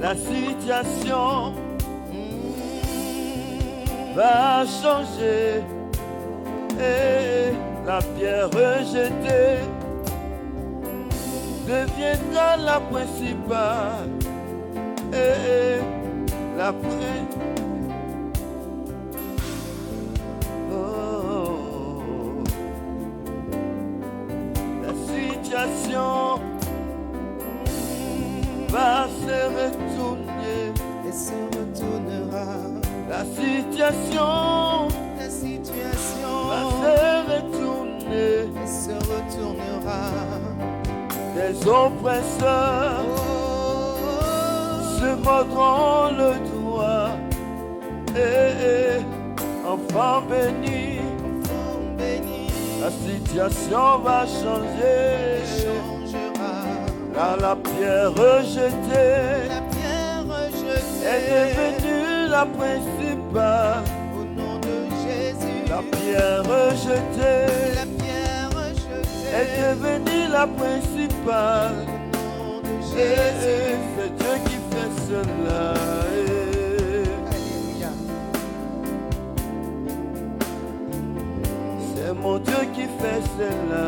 La situation va changer. Et la pierre rejetée deviendra la principale. Et la la situation va se retourner et se retournera. La situation va se retourner et se retournera. Les oppresseurs se mordront le doigt. Et enfant béni, la situation va changer. La pierre rejetée est devenue la principale. Au nom de Jésus, La pierre rejetée est devenue la principale. au nom de Et Jésus. c'est Dieu qui fait cela. Alléluia. C'est mon Dieu qui fait cela.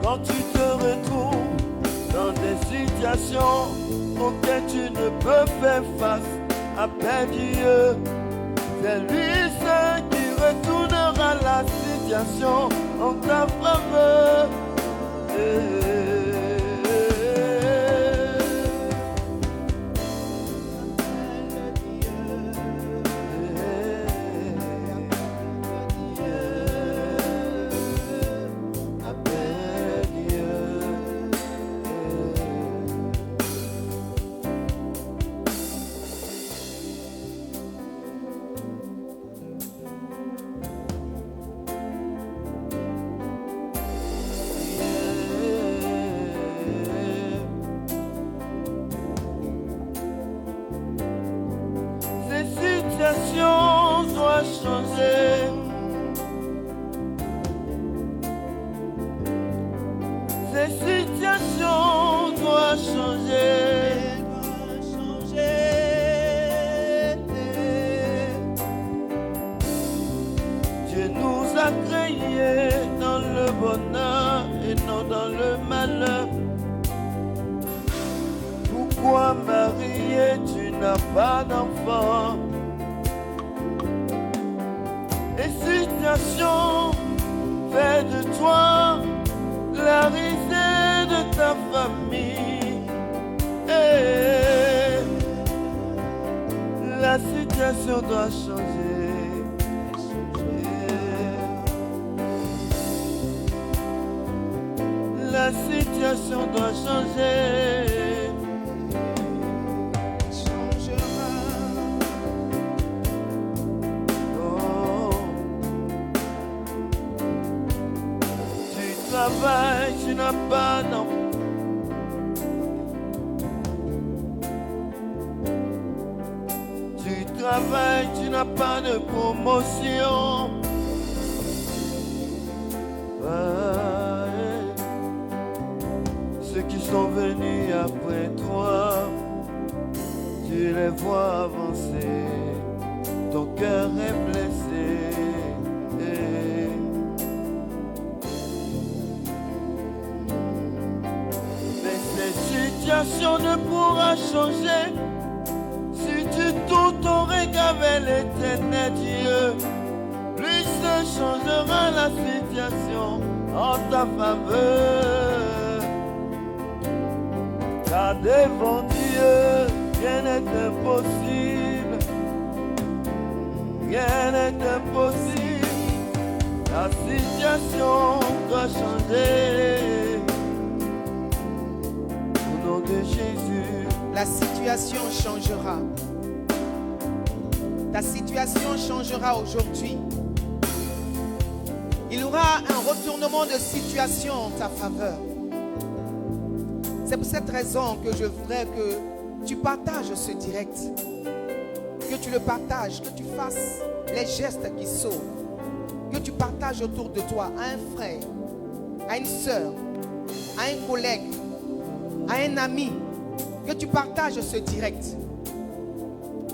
Quand tu te retrouves dans des situations auxquelles tu ne peux faire face, appelle Dieu. C'est lui seul qui retournera la situation en ta faveur. Doit changer. Ces situations doivent changer. Dieu nous a créés dans le bonheur et non dans le malheur. Pourquoi marié tu n'as pas d'enfant? Et situation fait de toi la risée de ta famille. Et la situation doit changer. La situation doit changer. Tu n'as pas d'enfant. Tu travailles, tu n'as pas de promotion. Ceux qui sont venus après toi, tu les vois avancer. Ton cœur est blessé. La situation ne pourra changer si tu tournes ton regard vers l'éternel Dieu. Lui seul changera la situation en ta faveur. Car devant Dieu, rien n'est impossible. Rien n'est impossible. La situation doit changer. De Jésus. La situation changera. Ta situation changera aujourd'hui. Il y aura un retournement de situation en ta faveur. C'est pour cette raison que je voudrais que tu partages ce direct. Que tu le partages, que tu fasses les gestes qui sauvent. Que tu partages autour de toi à un frère, à une sœur, à un collègue, à un ami, que tu partages ce direct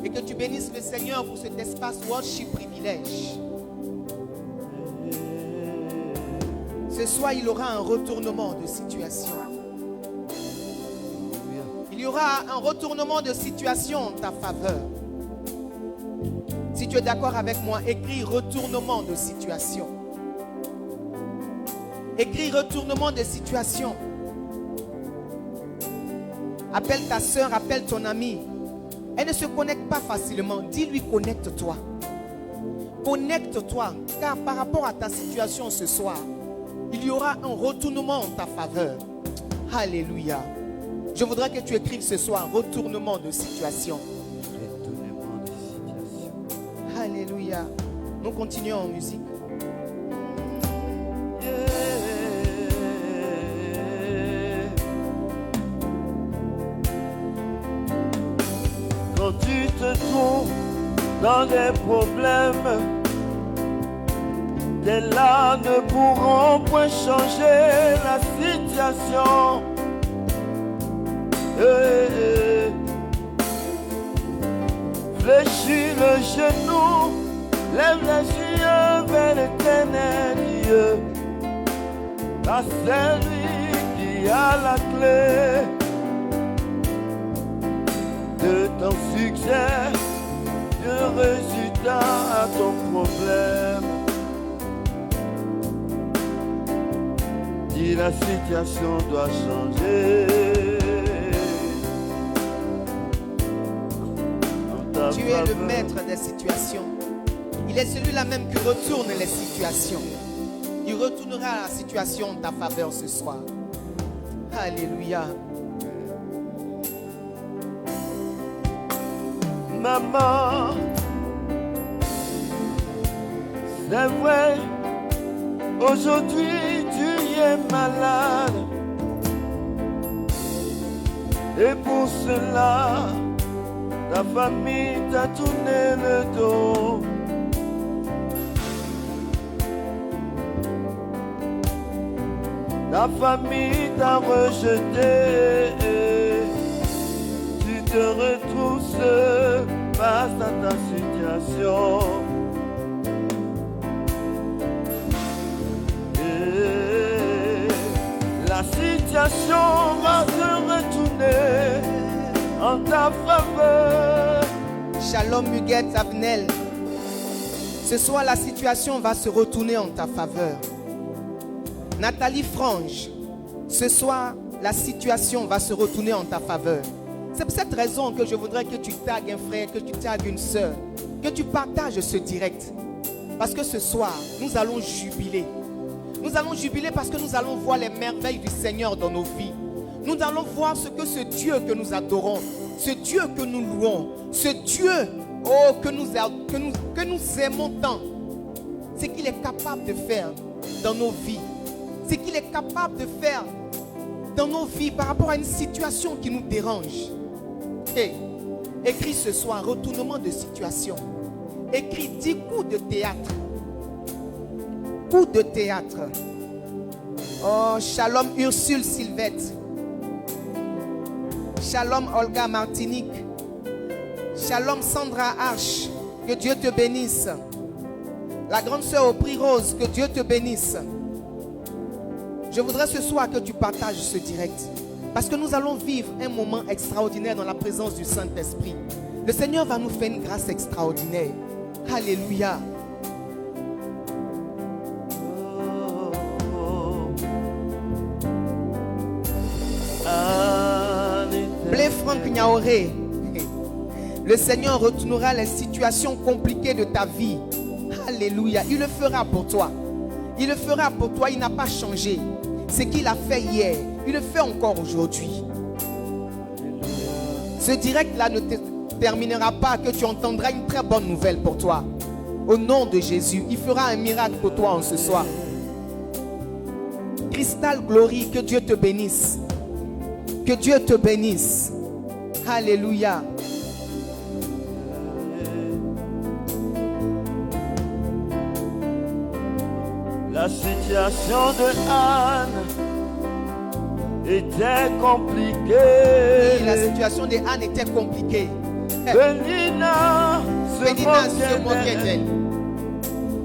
et que tu bénisses le Seigneur pour cet espace worship privilège. Ce soir, il y aura un retournement de situation. Il y aura un retournement de situation en ta faveur. Si tu es d'accord avec moi, écris retournement de situation. Écris retournement de situation. Appelle ta soeur, appelle ton ami. Elle ne se connecte pas facilement. Dis-lui, connecte-toi. Connecte-toi, car par rapport à ta situation ce soir, il y aura un retournement en ta faveur. Alléluia. Je voudrais que tu écrives ce soir, retournement de situation. Retournement de situation. Alléluia. Nous continuons en musique. Quand tu te trouves dans des problèmes, tes larmes ne pourront point changer la situation. Fléchis le genou, lève les yeux vers l'éternel Dieu, car c'est lui qui a la clé de ton succès, de résultat à ton problème. Dis la situation doit changer. Tu es le maître des situations. Il est celui-là même qui retourne les situations. Il retournera la situation en ta faveur ce soir. Alléluia. Maman, c'est vrai, aujourd'hui tu es malade. Et pour cela, ta famille t'a tourné le dos. Ta famille t'a rejeté. Tu te retrouves seul face à ta situation. Et la situation va se retourner en ta faveur. Shalom Muguette Abnel. Ce soir, la situation va se retourner en ta faveur. Nathalie Frange. Ce soir, la situation va se retourner en ta faveur. C'est pour cette raison que je voudrais que tu tagues un frère, que tu tagues une soeur, que tu partages ce direct. Parce que ce soir, nous allons jubiler. Nous allons jubiler parce que nous allons voir les merveilles du Seigneur dans nos vies. Nous allons voir ce que ce Dieu que nous adorons, ce Dieu que nous louons, ce Dieu que nous aimons tant, ce qu'il est capable de faire dans nos vies. Ce qu'il est capable de faire dans nos vies par rapport à une situation qui nous dérange. Hey, écris ce soir, retournement de situation. Écris 10 coups de théâtre. Coups de théâtre. Oh, shalom Ursule Sylvette. Shalom Olga Martinique. Shalom Sandra Arche. Que Dieu te bénisse. La grande sœur au prix rose, que Dieu te bénisse. Je voudrais ce soir que tu partages ce direct. Parce que nous allons vivre un moment extraordinaire dans la présence du Saint-Esprit. Le Seigneur va nous faire une grâce extraordinaire. Alléluia. Blé Franck Niaoré. Le Seigneur retournera les situations compliquées de ta vie. Alléluia. Il le fera pour toi. Il le fera pour toi. Il n'a pas changé. Ce qu'il a fait hier, il le fait encore aujourd'hui. Ce direct-là ne te terminera pas que tu entendras une très bonne nouvelle pour toi. Au nom de Jésus, il fera un miracle pour toi en ce soir. Crystal Glory, que Dieu te bénisse. Que Dieu te bénisse. Alléluia. La situation de Anne était compliquée. Oui, la situation de Anne était compliquée. Pénina se moquait d'elle.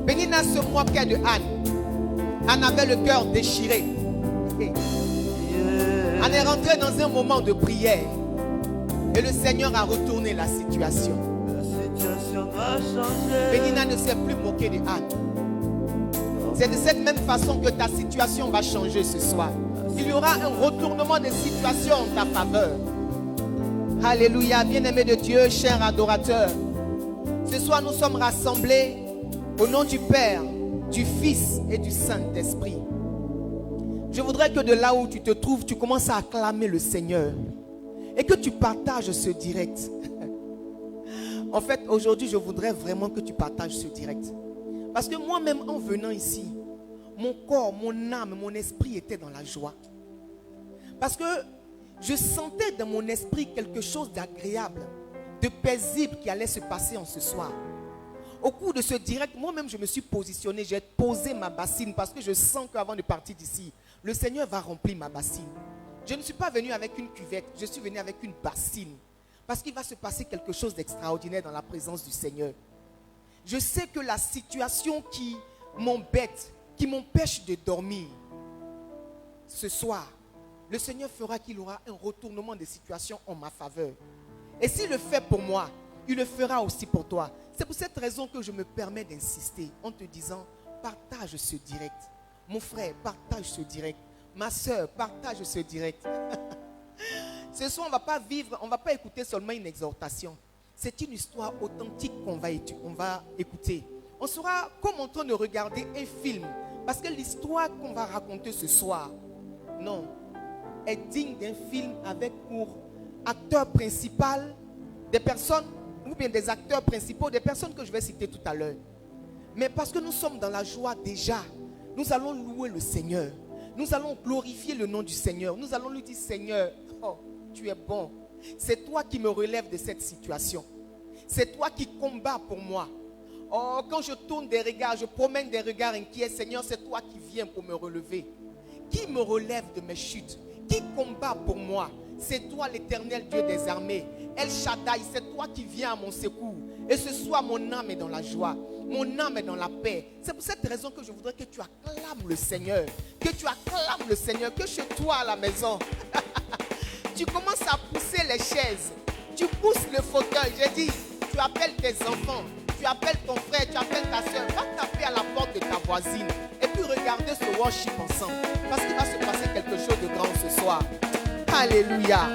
Pénina se moquait de Anne. Anne avait le cœur déchiré. Anne est rentrée dans un moment de prière. Et le Seigneur a retourné la situation. La situation va changer. Pénina ne s'est plus moquée de Anne. C'est de cette même façon que ta situation va changer ce soir. Il y aura un retournement de situation en ta faveur. Alléluia, bien-aimés de Dieu, chers adorateurs. Ce soir, nous sommes rassemblés au nom du Père, du Fils et du Saint-Esprit. Je voudrais que de là où tu te trouves, tu commences à acclamer le Seigneur et que tu partages ce direct. En fait, aujourd'hui, je voudrais vraiment que tu partages ce direct. Parce que moi-même, en venant ici, mon corps, mon âme, mon esprit étaient dans la joie. Parce que je sentais dans mon esprit quelque chose d'agréable, de paisible qui allait se passer en ce soir. Au cours de ce direct, moi-même, je me suis positionné, j'ai posé ma bassine parce que je sens qu'avant de partir d'ici, le Seigneur va remplir ma bassine. Je ne suis pas venu avec une cuvette, je suis venu avec une bassine. Parce qu'il va se passer quelque chose d'extraordinaire dans la présence du Seigneur. Je sais que la situation qui m'embête, qui m'empêche de dormir, ce soir, le Seigneur fera qu'il aura un retournement de situation en ma faveur. Et s'il le fait pour moi, il le fera aussi pour toi. C'est pour cette raison que je me permets d'insister en te disant, partage ce direct. Mon frère, partage ce direct. Ma soeur, partage ce direct. Ce soir, on ne va pas écouter seulement une exhortation. C'est une histoire authentique qu'on va écouter. On sera comme en train de regarder un film. Parce que l'histoire qu'on va raconter ce soir, non, est digne d'un film avec pour acteur principal des personnes, ou bien des acteurs principaux, des personnes que je vais citer tout à l'heure. Mais parce que nous sommes dans la joie déjà, nous allons louer le Seigneur. Nous allons glorifier le nom du Seigneur. Nous allons lui dire, Seigneur, oh, tu es bon. C'est toi qui me relèves de cette situation. C'est toi qui combats pour moi. Oh, quand je tourne des regards, je promène des regards inquiets, Seigneur, c'est toi qui viens pour me relever. Qui me relève de mes chutes? Qui combat pour moi? C'est toi l'Éternel Dieu des armées. El Shaddai, c'est toi qui viens à mon secours. Et ce soir, mon âme est dans la joie. Mon âme est dans la paix. C'est pour cette raison que je voudrais que tu acclames le Seigneur. Que tu acclames le Seigneur. Que chez toi à la maison, tu commences à pousser les chaises. Tu pousses le fauteuil. J'ai dit, tu appelles tes enfants. Tu appelles ton frère. Tu appelles ta soeur. Va taper à la porte de ta voisine. Et puis regardez ce worship ensemble. Parce qu'il va se passer quelque chose de grand ce soir. Alléluia.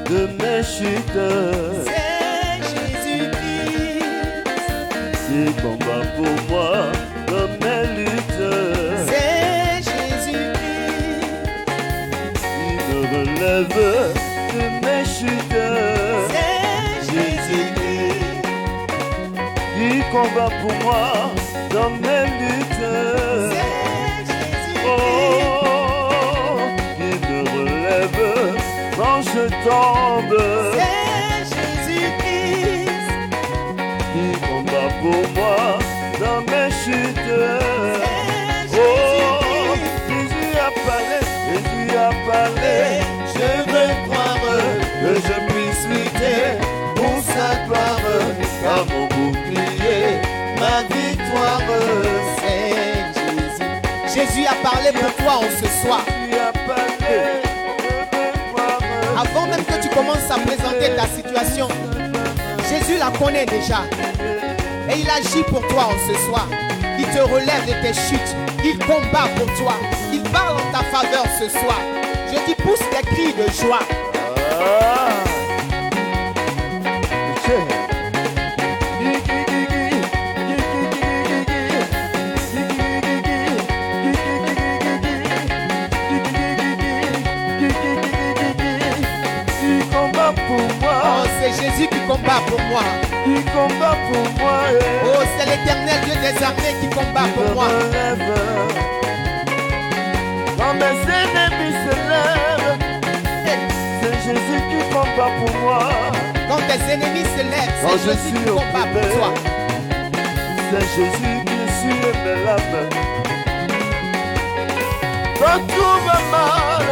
De mes chutes, c'est Jésus-Christ qui combat pour moi dans mes luttes. C'est Jésus-Christ qui me relève de mes chutes. C'est Jésus-Christ qui combat pour moi dans mes luttes. C'est Jésus-Christ qui me relève quand je tombe. C'est Jésus-Christ qui combat pour moi dans mes chutes. Oh, Jésus a parlé, je veux croire que je puisse lutter pour sa gloire, car mon bouclier, ma victoire, c'est Jésus. Jésus a parlé pour toi en ce soir. Jésus a parlé. Avant même que tu commences à présenter ta situation, Jésus la connaît déjà. Et il agit pour toi en ce soir. Il te relève de tes chutes. Il combat pour toi. Il parle en ta faveur ce soir. Je t'y pousse des cris de joie. Oh, c'est Jésus qui combat pour moi. Il combat pour moi. Oh, c'est l'Éternel Dieu des armées qui combat pour moi. Quand mes ennemis se lèvent, c'est Jésus qui combat pour moi. Quand tes ennemis se lèvent, c'est Jésus qui combat pour toi. C'est Jésus qui suit mes lames. Quand tout va mal,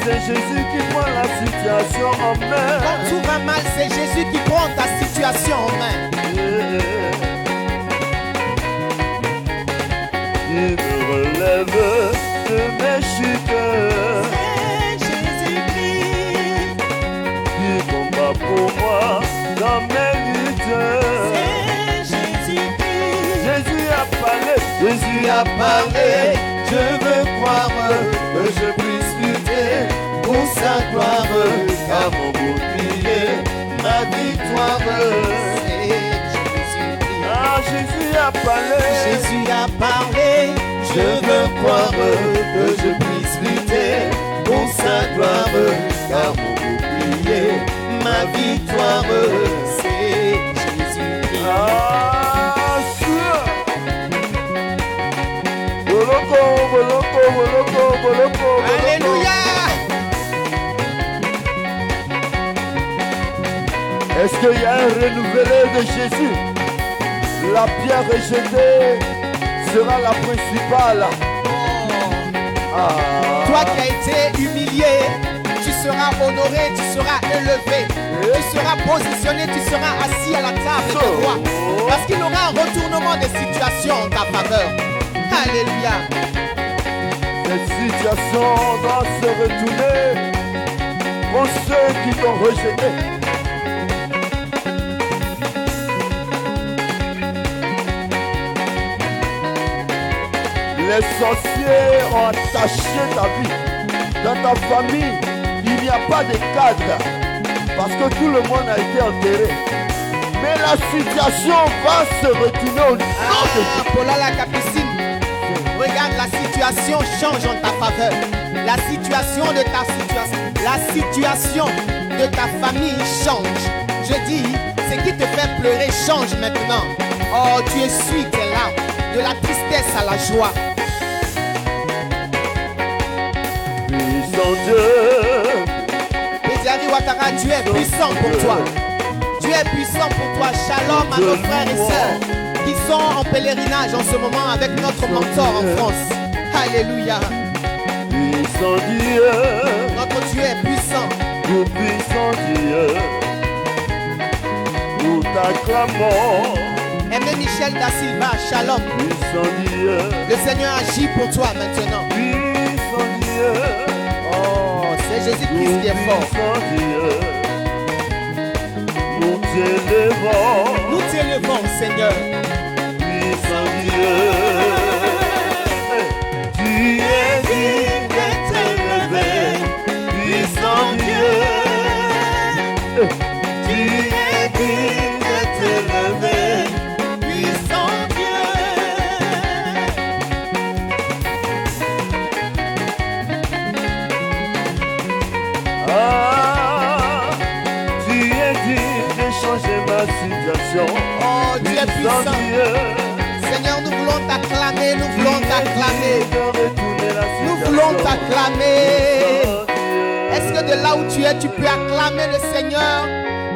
c'est Jésus qui prend la situation en main. Quand tout va mal, c'est Jésus qui prend ta situation en main. Il me relève de mes chutes. C'est Jésus-Christ qui combat pour moi dans mes luttes. C'est Jésus-Christ. Jésus a parlé, je veux croire que je puisse lutter pour sa gloire, car mon bouclier, ma victoire. C'est Jésus-Christ. Ah, Jésus a parlé, je veux croire que je puisse lutter pour sa gloire, car mon bouclier, ma victoire. c'est Jésus-Christ. Ah, sûr. Boloko. Alléluia. Est-ce qu'il y a un renouvelé de Jésus? La pierre rejetée sera la principale. Toi qui as été humilié, tu seras honoré, tu seras élevé, tu seras positionné, tu seras assis à la table de roi. Parce qu'il y aura un retournement des situations en ta faveur. Alléluia. Cette situation doit se retourner pour ceux qui t'ont rejeté. Les sorciers ont attaché ta vie. Dans ta famille, il n'y a pas de cadre parce que tout le monde a été enterré. Mais la situation va se retourner au nom de Jésus. Paula la Capucine, regarde, la situation change en ta faveur. La situation de ta famille change. Je dis, ce qui te fait pleurer change maintenant. Oh, tu essuies tes larmes, de la tristesse à la joie. Puissant Dieu, Bédiari Ouattara, Dieu est puissant pour toi. Dieu est puissant pour toi. Shalom à nos frères et sœurs qui sont en pèlerinage en ce moment avec notre mentor en France. Alléluia. puissant Dieu, Notre Dieu est puissant. tout puissant Dieu, nous t'acclamons. Aimé Michel da Silva, shalom. Puissant Dieu, Le Seigneur agit pour toi maintenant. puissant Dieu, Oh, c'est Jésus-Christ qui est fort. puissant Dieu, nous t'élevons. Nous t'élevons, Seigneur. Puissant Dieu, tu es digne d'être élevé. Puissant Dieu, tu es digne d'être élevé. Puissant Dieu. Ah, tu es digne de changer ma situation. Oh, Dieu est Puissant puissant. Dieu, Seigneur, nous voulons t'acclamer, nous voulons t'acclamer. de retourner la Nous situation. voulons t'acclamer. Puissant Dieu. Est-ce que de là où tu es, tu peux acclamer le Seigneur?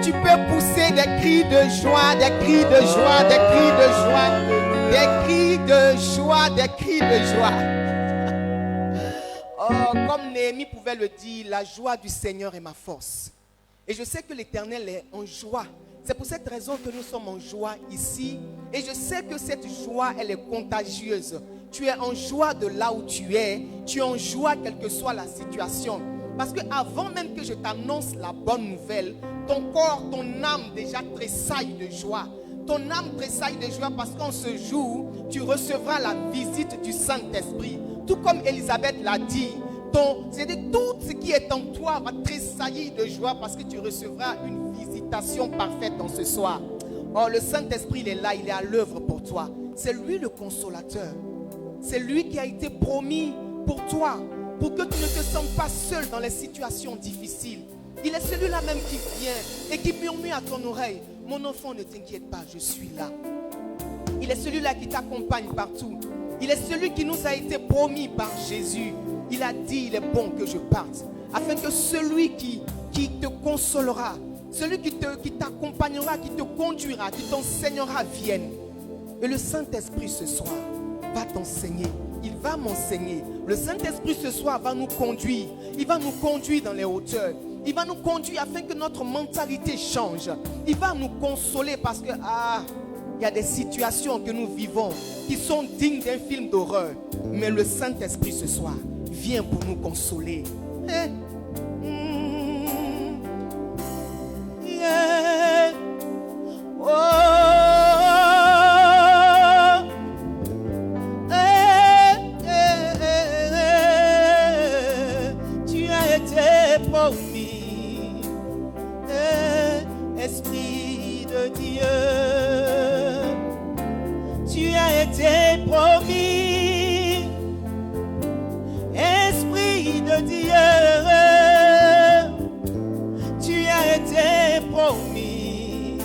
Tu peux pousser des cris de joie, des cris de joie, des cris de joie, des cris de joie, des cris de joie. Oh, comme Néhémie pouvait le dire, la joie du Seigneur est ma force. Et je sais que l'Éternel est en joie. C'est pour cette raison que nous sommes en joie ici. Et je sais que cette joie, elle est contagieuse. Tu es en joie de là où tu es. Tu es en joie quelle que soit la situation. Parce que avant même que je t'annonce la bonne nouvelle, ton corps, ton âme déjà tressaille de joie. Ton âme tressaille de joie parce qu'en ce jour, tu recevras la visite du Saint-Esprit. Tout comme Élisabeth l'a dit, c'est-à-dire tout ce qui est en toi va tressaillir de joie parce que tu recevras une visitation parfaite dans ce soir. Oh, le Saint-Esprit, il est là, il est à l'œuvre pour toi. C'est lui le consolateur. C'est lui qui a été promis pour toi, pour que tu ne te sentes pas seul dans les situations difficiles. Il est celui-là même qui vient et qui murmure à ton oreille: mon enfant, ne t'inquiète pas, je suis là. Il est celui-là qui t'accompagne partout. Il est celui qui nous a été promis par Jésus. Il a dit, il est bon que je parte, afin que celui qui te consolera, celui qui t'accompagnera, qui te conduira, qui t'enseignera, vienne. Et le Saint-Esprit ce soir va t'enseigner. Il va m'enseigner. Le Saint-Esprit ce soir va nous conduire. Il va nous conduire dans les hauteurs. Il va nous conduire afin que notre mentalité change. Il va nous consoler parce que il y a des situations que nous vivons qui sont dignes d'un film d'horreur. Mais le Saint-Esprit ce soir vient pour nous consoler. Tu as été promis, Esprit de Dieu. Tu as été promis, Esprit de Dieu. Tu as été promis,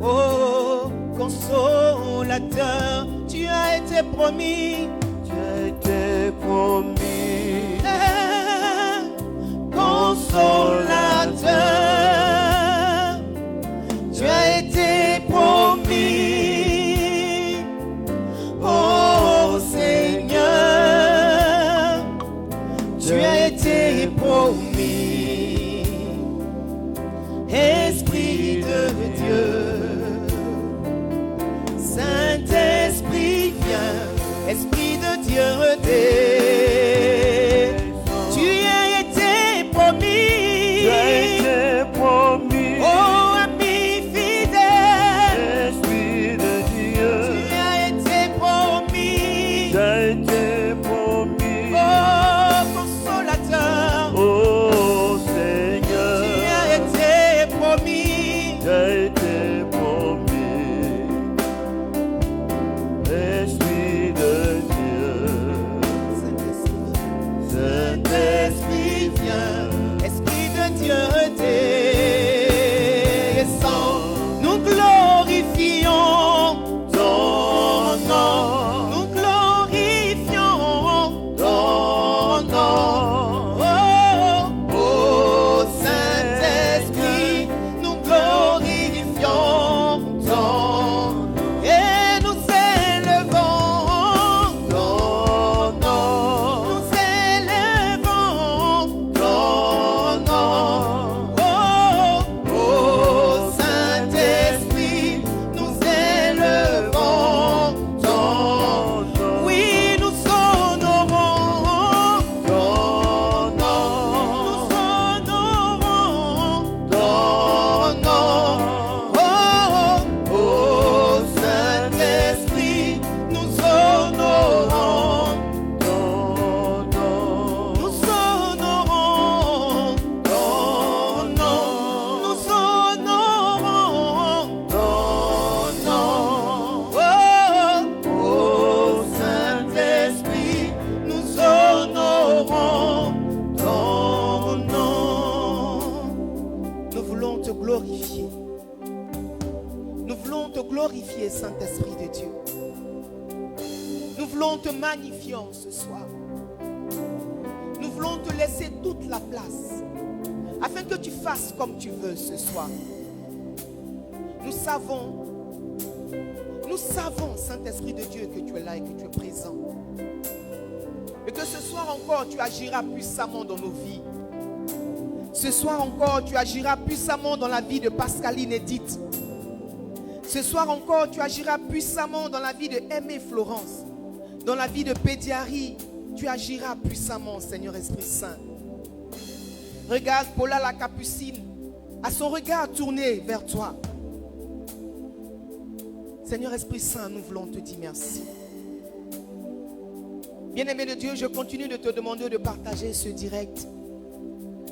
oh consolateur. Tu as été promis, Tu as été promis, consolateur. Tu as été promis, oh Seigneur. Tu as été promis, Esprit de Dieu. Saint-Esprit viens, Esprit de Dieu tu as été promis, tu as été promis, oh ami fidèle. Esprit de Dieu, Tu as été promis, tu as été promis, oh consolateur. oh Seigneur, Tu as été promis, tu as été promis, Esprit de Dieu, Saint-Esprit viens, Esprit de Dieu descend. Nous glorifions ton nom, nous glorifions ton nom. Oh, oh Saint-Esprit, nous glorifions ton nom et nous élevons ton nom. Nous élevons ton nom. Oh, oh Saint-Esprit, nous élevons ton nom. Oui, nous honorons ton nom. Nous honorons ton nom. Oh, oh Saint-Esprit, nous honorons ton nom, nous honorons ton nom. Nous honorons ton nom. Oh, oh Saint-Esprit, nous honorons ton nom. Nous voulons te glorifier. Nous voulons te glorifier, Saint-Esprit de Dieu. Nous voulons te magnifier en ce soir. Nous voulons te laisser toute la place afin que tu fasses comme tu veux ce soir. Nous savons, Saint-Esprit de Dieu, que tu es là et que tu es présent. Et que ce soir encore, tu agiras puissamment dans nos vies. Ce soir encore, tu agiras puissamment dans la vie de Pascaline Edith. Ce soir encore, tu agiras puissamment dans la vie de Aimée Florence. Dans la vie de Pédiari, tu agiras puissamment, Seigneur Esprit Saint. Regarde Paula la Capucine, à son regard tourné vers toi. Seigneur Esprit Saint, nous voulons te dire merci. Bien-aimé de Dieu, je continue de te demander de partager ce direct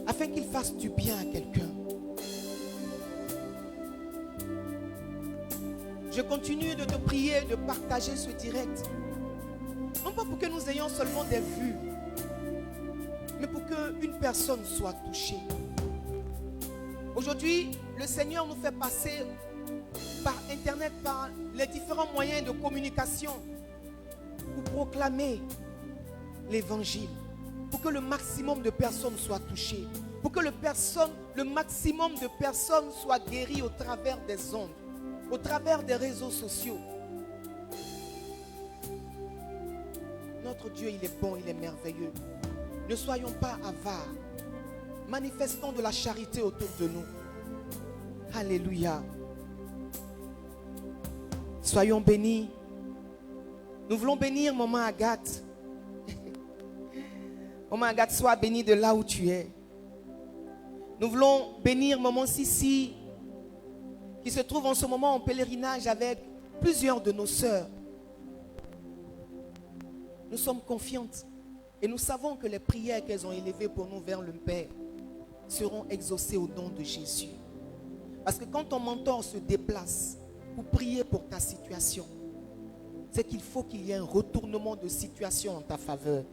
afin qu'il fasse du bien à quelqu'un. Je continue de te prier de partager ce direct. Non pas pour que nous ayons seulement des vues, mais pour qu'une personne soit touchée. Aujourd'hui, le Seigneur nous fait passer par Internet, par les différents moyens de communication, pour proclamer l'évangile, pour que le maximum de personnes soient touchées, pour que le maximum de personnes soient guéries au travers des ondes, au travers des réseaux sociaux. Notre Dieu, il est bon, il est merveilleux. Ne soyons pas avares. Manifestons de la charité autour de nous. Alléluia. Soyons bénis. Nous voulons bénir Maman Agathe. Maman Agathe, sois bénie de là où tu es. Nous voulons bénir Maman Sissi, qui se trouve en ce moment en pèlerinage avec plusieurs de nos sœurs. Nous sommes confiantes et nous savons que les prières qu'elles ont élevées pour nous vers le Père seront exaucées au nom de Jésus. Parce que quand ton mentor se déplace pour prier pour ta situation, c'est qu'il faut qu'il y ait un retournement de situation en ta faveur.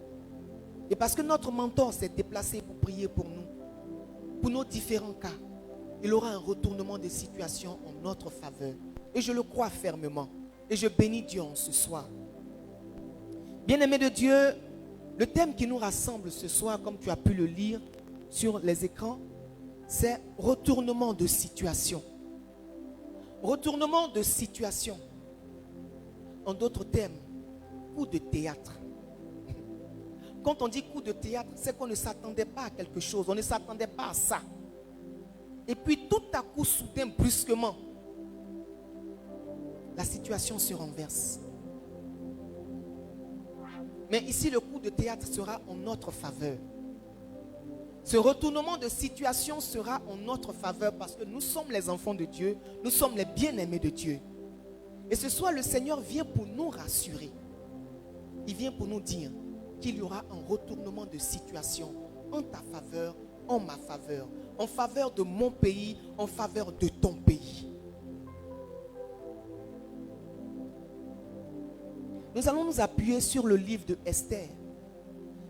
Et parce que notre mentor s'est déplacé pour prier pour nous, pour nos différents cas, il aura un retournement de situation en notre faveur. Et je le crois fermement. Et je bénis Dieu en ce soir. Bien-aimés de Dieu, le thème qui nous rassemble ce soir, comme tu as pu le lire sur les écrans, c'est retournement de situation. Retournement de situation. En d'autres termes, coup de théâtre. Quand on dit coup de théâtre, c'est qu'on ne s'attendait pas à quelque chose. On ne s'attendait pas à ça. Et puis tout à coup, soudain, brusquement, la situation se renverse. Mais ici, le coup de théâtre sera en notre faveur. Ce retournement de situation sera en notre faveur parce que nous sommes les enfants de Dieu, nous sommes les bien-aimés de Dieu. Et ce soir, le Seigneur vient pour nous rassurer. Il vient pour nous dire qu'il y aura un retournement de situation en ta faveur, en ma faveur, en faveur de mon pays, en faveur de ton pays. Nous allons nous appuyer sur le livre de Esther.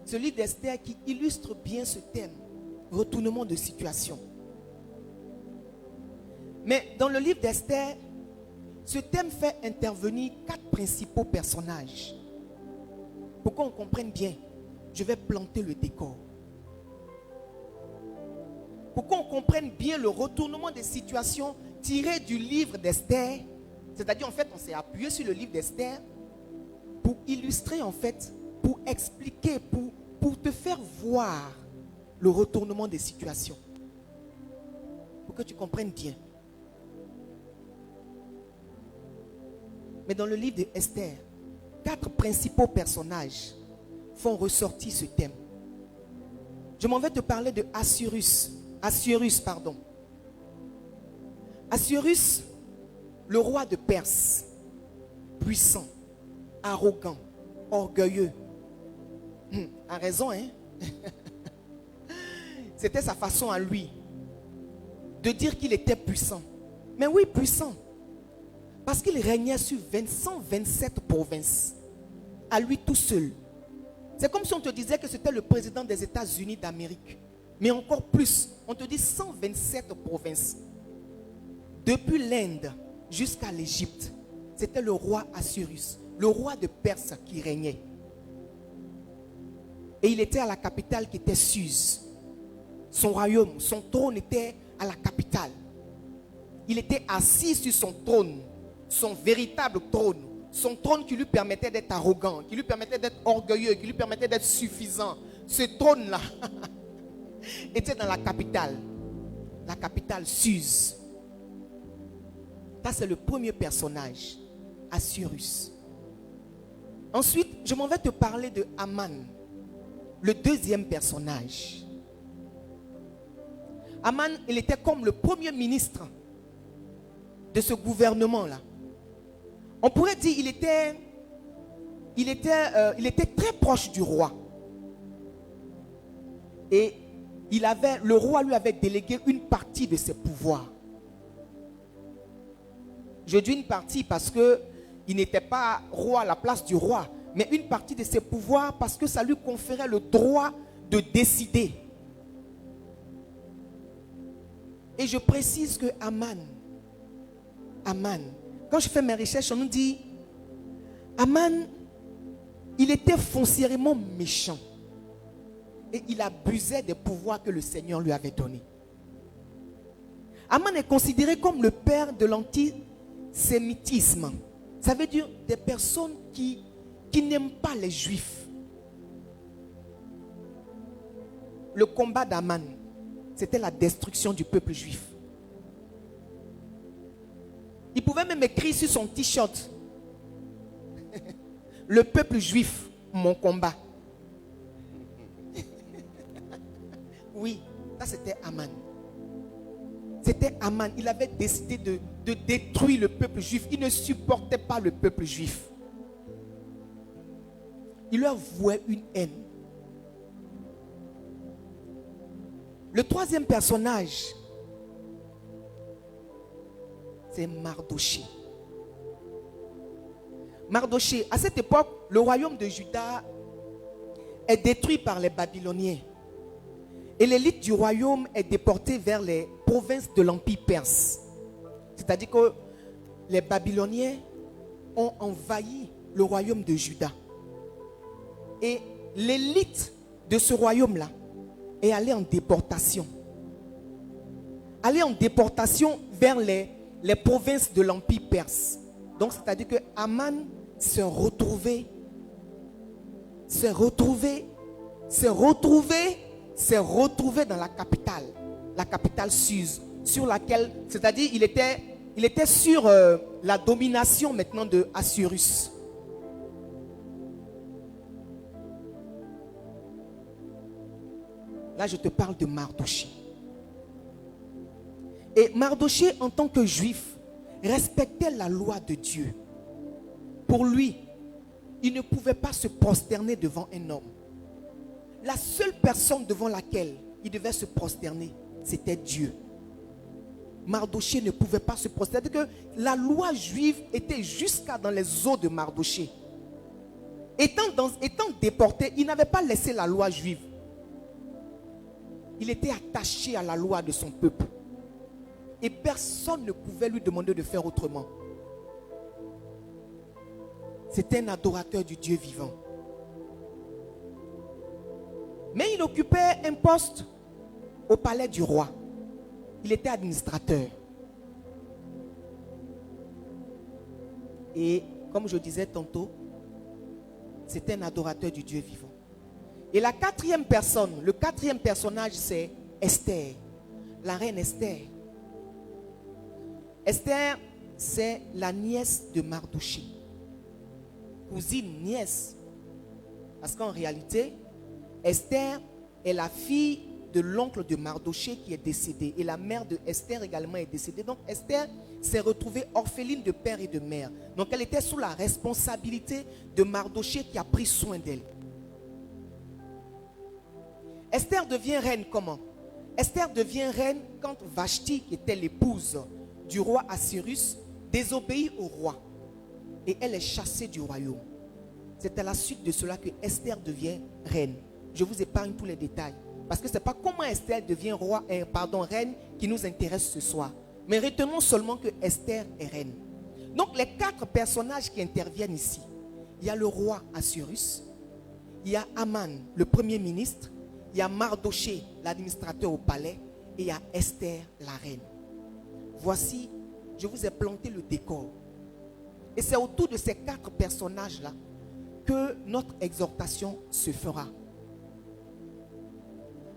Ce livre d'Esther qui illustre bien ce thème, retournement de situation. Mais dans le livre d'Esther, ce thème fait intervenir 4 principaux personnages. Pour qu'on comprenne bien, je vais planter le décor. Pour qu'on comprenne bien le retournement des situations tiré du livre d'Esther, c'est-à-dire en fait on s'est appuyé sur le livre d'Esther pour illustrer en fait, pour expliquer, pour te faire voir le retournement des situations. Pour que tu comprennes bien. Mais dans le livre d'Esther, 4 principaux personnages font ressortir ce thème. Je m'en vais te parler de Assuérus, Assuérus, le roi de Perse, puissant, arrogant, orgueilleux. A raison, hein? C'était sa façon à lui de dire qu'il était puissant. Mais oui, puissant. Parce qu'il régnait sur 127 provinces. À lui tout seul. C'est comme si on te disait que c'était le président des États-Unis d'Amérique. Mais encore plus, on te dit 127 provinces. Depuis l'Inde jusqu'à l'Égypte, c'était le roi Assuérus, le roi de Perse qui régnait. Et il était à la capitale qui était Suse. Son royaume, son trône était à la capitale. Il était assis sur son trône, son véritable trône. Son trône qui lui permettait d'être arrogant, qui lui permettait d'être orgueilleux, qui lui permettait d'être suffisant. Ce trône-là était dans la capitale Suse. Ça, c'est le premier personnage, Assuérus. Ensuite, je m'en vais te parler de Aman, le deuxième personnage. Aman, il était comme le premier ministre de ce gouvernement-là. On pourrait dire qu'il il était très proche du roi. Et le roi lui avait délégué une partie de ses pouvoirs. Je dis une partie parce qu'il n'était pas roi à la place du roi, mais une partie de ses pouvoirs parce que ça lui conférait le droit de décider. Et je précise que Aman Aman. Quand je fais mes recherches, on nous dit, Aman, il était foncièrement méchant. Et il abusait des pouvoirs que le Seigneur lui avait donnés. Aman est considéré comme le père de l'antisémitisme. Ça veut dire des personnes qui n'aiment pas les Juifs. Le combat d'Aman, c'était la destruction du peuple juif. Il pouvait même écrire sur son t-shirt, le peuple juif, mon combat. Oui, ça c'était Aman. C'était Aman. Il avait décidé de détruire le peuple juif. Il ne supportait pas le peuple juif. Il leur vouait une haine. Le troisième personnage, c'est Mardoché. Mardoché, à cette époque, le royaume de Juda est détruit par les Babyloniens. Et l'élite du royaume est déportée vers les provinces de l'Empire perse. C'est-à-dire que les Babyloniens ont envahi le royaume de Juda. Et l'élite de ce royaume-là est allée en déportation. Allée en déportation vers les provinces de l'Empire perse. Donc, c'est-à-dire que Aman s'est retrouvé dans la capitale Suse, sur laquelle, c'est-à-dire il était sur la domination maintenant de Assyrus. Là, je te parle de Mardoché. Et Mardoché, en tant que juif, respectait la loi de Dieu. Pour lui, il ne pouvait pas se prosterner devant un homme. La seule personne devant laquelle il devait se prosterner, c'était Dieu. Mardoché ne pouvait pas se prosterner. Que la loi juive était jusqu'à dans les os de Mardoché. Étant déporté, il n'avait pas laissé la loi juive. Il était attaché à la loi de son peuple. Et personne ne pouvait lui demander de faire autrement. C'était un adorateur du Dieu vivant. Mais il occupait un poste au palais du roi. Il était administrateur. Et comme je disais tantôt, c'était un adorateur du Dieu vivant. Et la quatrième personne, le quatrième personnage, c'est Esther. La reine Esther. Esther, c'est la nièce de Mardoché. Cousine, nièce. Parce qu'en réalité, Esther est la fille de l'oncle de Mardoché qui est décédé. Et la mère de Esther également est décédée. Donc Esther s'est retrouvée orpheline de père et de mère. Donc elle était sous la responsabilité de Mardoché qui a pris soin d'elle. Esther devient reine comment? Esther devient reine quand Vashti, qui était l'épouse du roi Assyrus, désobéit au roi. Et elle est chassée du royaume. C'est à la suite de cela que Esther devient reine. Je vous épargne tous les détails. Parce que ce n'est pas comment Esther devient reine qui nous intéresse ce soir. Mais retenons seulement que Esther est reine. Donc les quatre personnages qui interviennent ici. Il y a le roi Assyrus. Il y a Aman, le premier ministre. Il y a Mardoché, l'administrateur au palais. Et il y a Esther, la reine. Voici, je vous ai planté le décor. Et c'est autour de ces quatre personnages-là que notre exhortation se fera.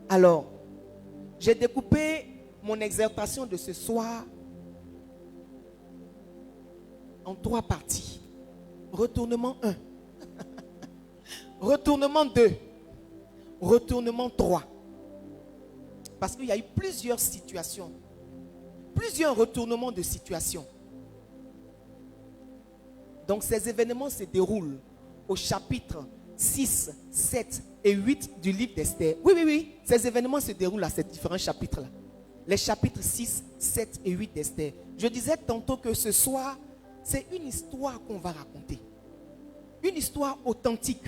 Alors, j'ai découpé mon exhortation de ce soir en 3 parties. Retournement 1. Retournement 2. Retournement 3. Parce qu'il y a eu plusieurs situations. Plusieurs retournements de situation. Donc ces événements se déroulent au chapitre 6, 7 et 8 du livre d'Esther. Oui. Ces événements se déroulent à ces différents chapitres-là. Les chapitres 6, 7 et 8 d'Esther. Je disais tantôt que ce soir, c'est une histoire qu'on va raconter. Une histoire authentique.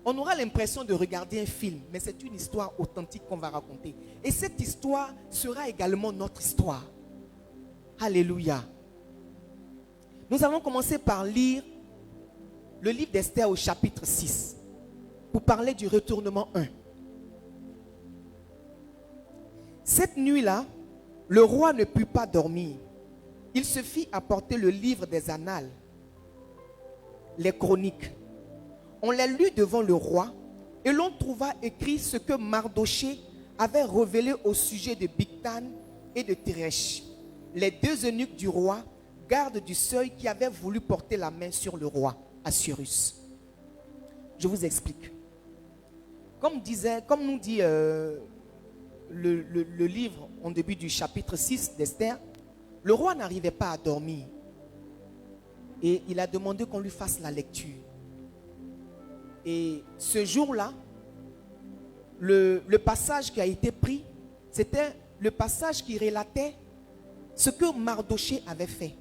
On aura l'impression de regarder un film, mais c'est une histoire authentique qu'on va raconter. Et cette histoire sera également notre histoire. Alléluia. Nous allons commencer par lire le livre d'Esther au chapitre 6 pour parler du retournement 1. Cette nuit-là, le roi ne put pas dormir. Il se fit apporter le livre des annales, les chroniques. On les lut devant le roi et l'on trouva écrit ce que Mardoché avait révélé au sujet de Bigtan et de Teresh, les deux eunuques du roi, gardes du seuil qui avaient voulu porter la main sur le roi Assuérus. Je vous explique. Comme nous dit le livre en début du chapitre 6 d'Esther, le roi n'arrivait pas à dormir. Et il a demandé qu'on lui fasse la lecture. Et ce jour-là, le passage qui a été pris, c'était le passage qui relatait ce que Mardoché avait fait.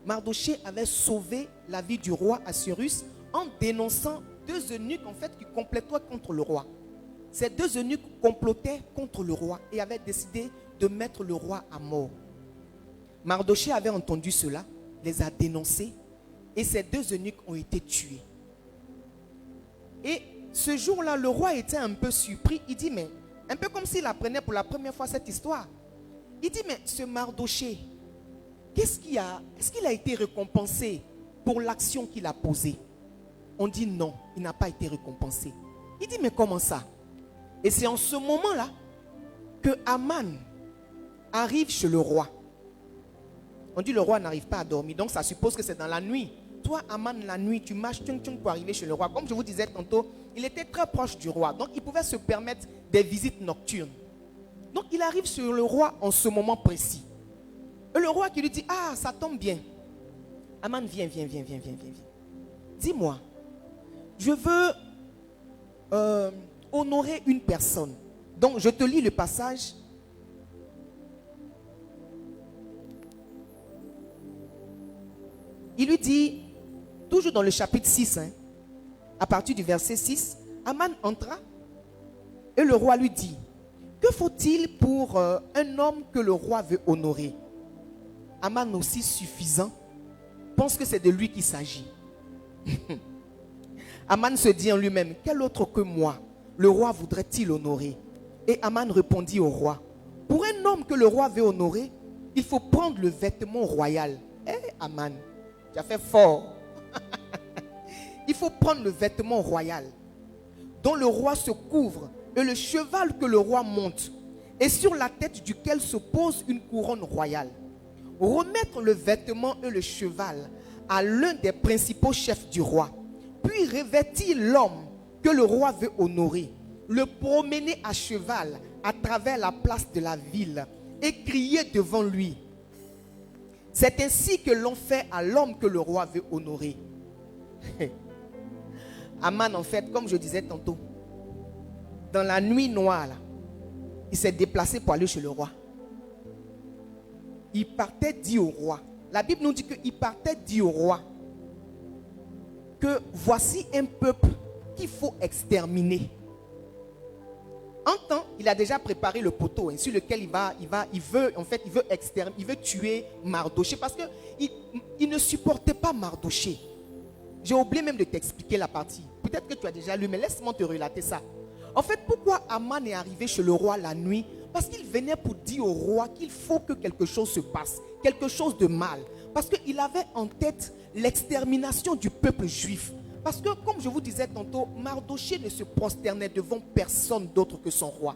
Mardoché avait sauvé la vie du roi Assuérus en dénonçant deux eunuques en fait qui complotaient contre le roi. Ces deux eunuques complotaient contre le roi et avaient décidé de mettre le roi à mort. Mardoché avait entendu cela, les a dénoncés et ces deux eunuques ont été tués. Et ce jour-là, le roi était un peu surpris. Il dit, mais un peu comme s'il apprenait pour la première fois cette histoire. Il dit, mais ce Mardoché, est-ce qu'il a été récompensé pour l'action qu'il a posée? On dit non, il n'a pas été récompensé. Il dit, mais comment ça? Et c'est en ce moment-là que Aman arrive chez le roi. On dit le roi n'arrive pas à dormir, donc ça suppose que c'est dans la nuit. Toi, Aman, la nuit, tu marches pour arriver chez le roi. Comme je vous disais tantôt, il était très proche du roi, donc il pouvait se permettre des visites nocturnes. Donc il arrive sur le roi en ce moment précis. Et le roi qui lui dit, ah, ça tombe bien. Aman, viens. Dis-moi, je veux honorer une personne. Donc je te lis le passage. Il lui dit, toujours dans le chapitre 6, à partir du verset 6, Aman entra et le roi lui dit, que faut-il pour un homme que le roi veut honorer? Aman aussi suffisant pense que c'est de lui qu'il s'agit. Aman se dit en lui-même, quel autre que moi le roi voudrait-il honorer? Et Aman répondit au roi, pour un homme que le roi veut honorer, il faut prendre le vêtement royal. Aman, tu as fait fort. Il faut prendre le vêtement royal dont le roi se couvre et le cheval que le roi monte et sur la tête duquel se pose une couronne royale. Remettre le vêtement et le cheval à l'un des principaux chefs du roi, puis revêtir l'homme que le roi veut honorer, le promener à cheval à travers la place de la ville et crier devant lui. C'est ainsi que l'on fait à l'homme que le roi veut honorer. Aman, en fait, comme je disais tantôt, dans la nuit noire, là, il s'est déplacé pour aller chez le roi. Il partait dit au roi. La Bible nous dit qu'il partait dit au roi que voici un peuple qu'il faut exterminer. En temps, il a déjà préparé le poteau sur lequel il veut tuer Mardoché parce qu'il ne supportait pas Mardoché. J'ai oublié même de t'expliquer la partie. Peut-être que tu as déjà lu, mais laisse-moi te relater ça. En fait, pourquoi Aman est arrivé chez le roi la nuit? Parce qu'il venait pour dire au roi qu'il faut que quelque chose se passe, quelque chose de mal. Parce qu'il avait en tête l'extermination du peuple juif. Parce que, comme je vous disais tantôt, Mardoché ne se prosternait devant personne d'autre que son roi.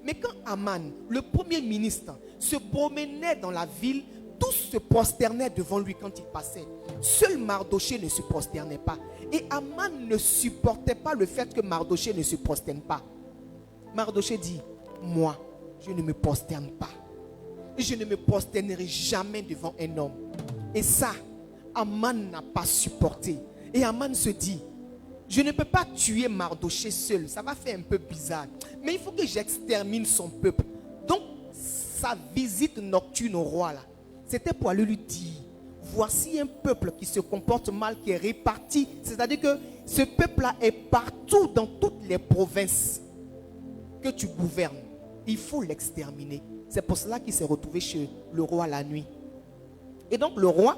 Mais quand Aman, le premier ministre, se promenait dans la ville, tous se prosternaient devant lui quand il passait. Seul Mardoché ne se prosternait pas. Et Aman ne supportait pas le fait que Mardoché ne se prosterne pas. Mardoché dit, moi, je ne me prosterne pas. Je ne me prosternerai jamais devant un homme. Et ça, Aman n'a pas supporté. Et Aman se dit, je ne peux pas tuer Mardoché seul. Ça va faire un peu bizarre. Mais il faut que j'extermine son peuple. Donc, sa visite nocturne au roi, là, c'était pour aller lui dire, voici un peuple qui se comporte mal, qui est réparti. C'est-à-dire que ce peuple-là est partout dans toutes les provinces que tu gouvernes. Il faut l'exterminer. C'est pour cela qu'il s'est retrouvé chez le roi la nuit. Et donc le roi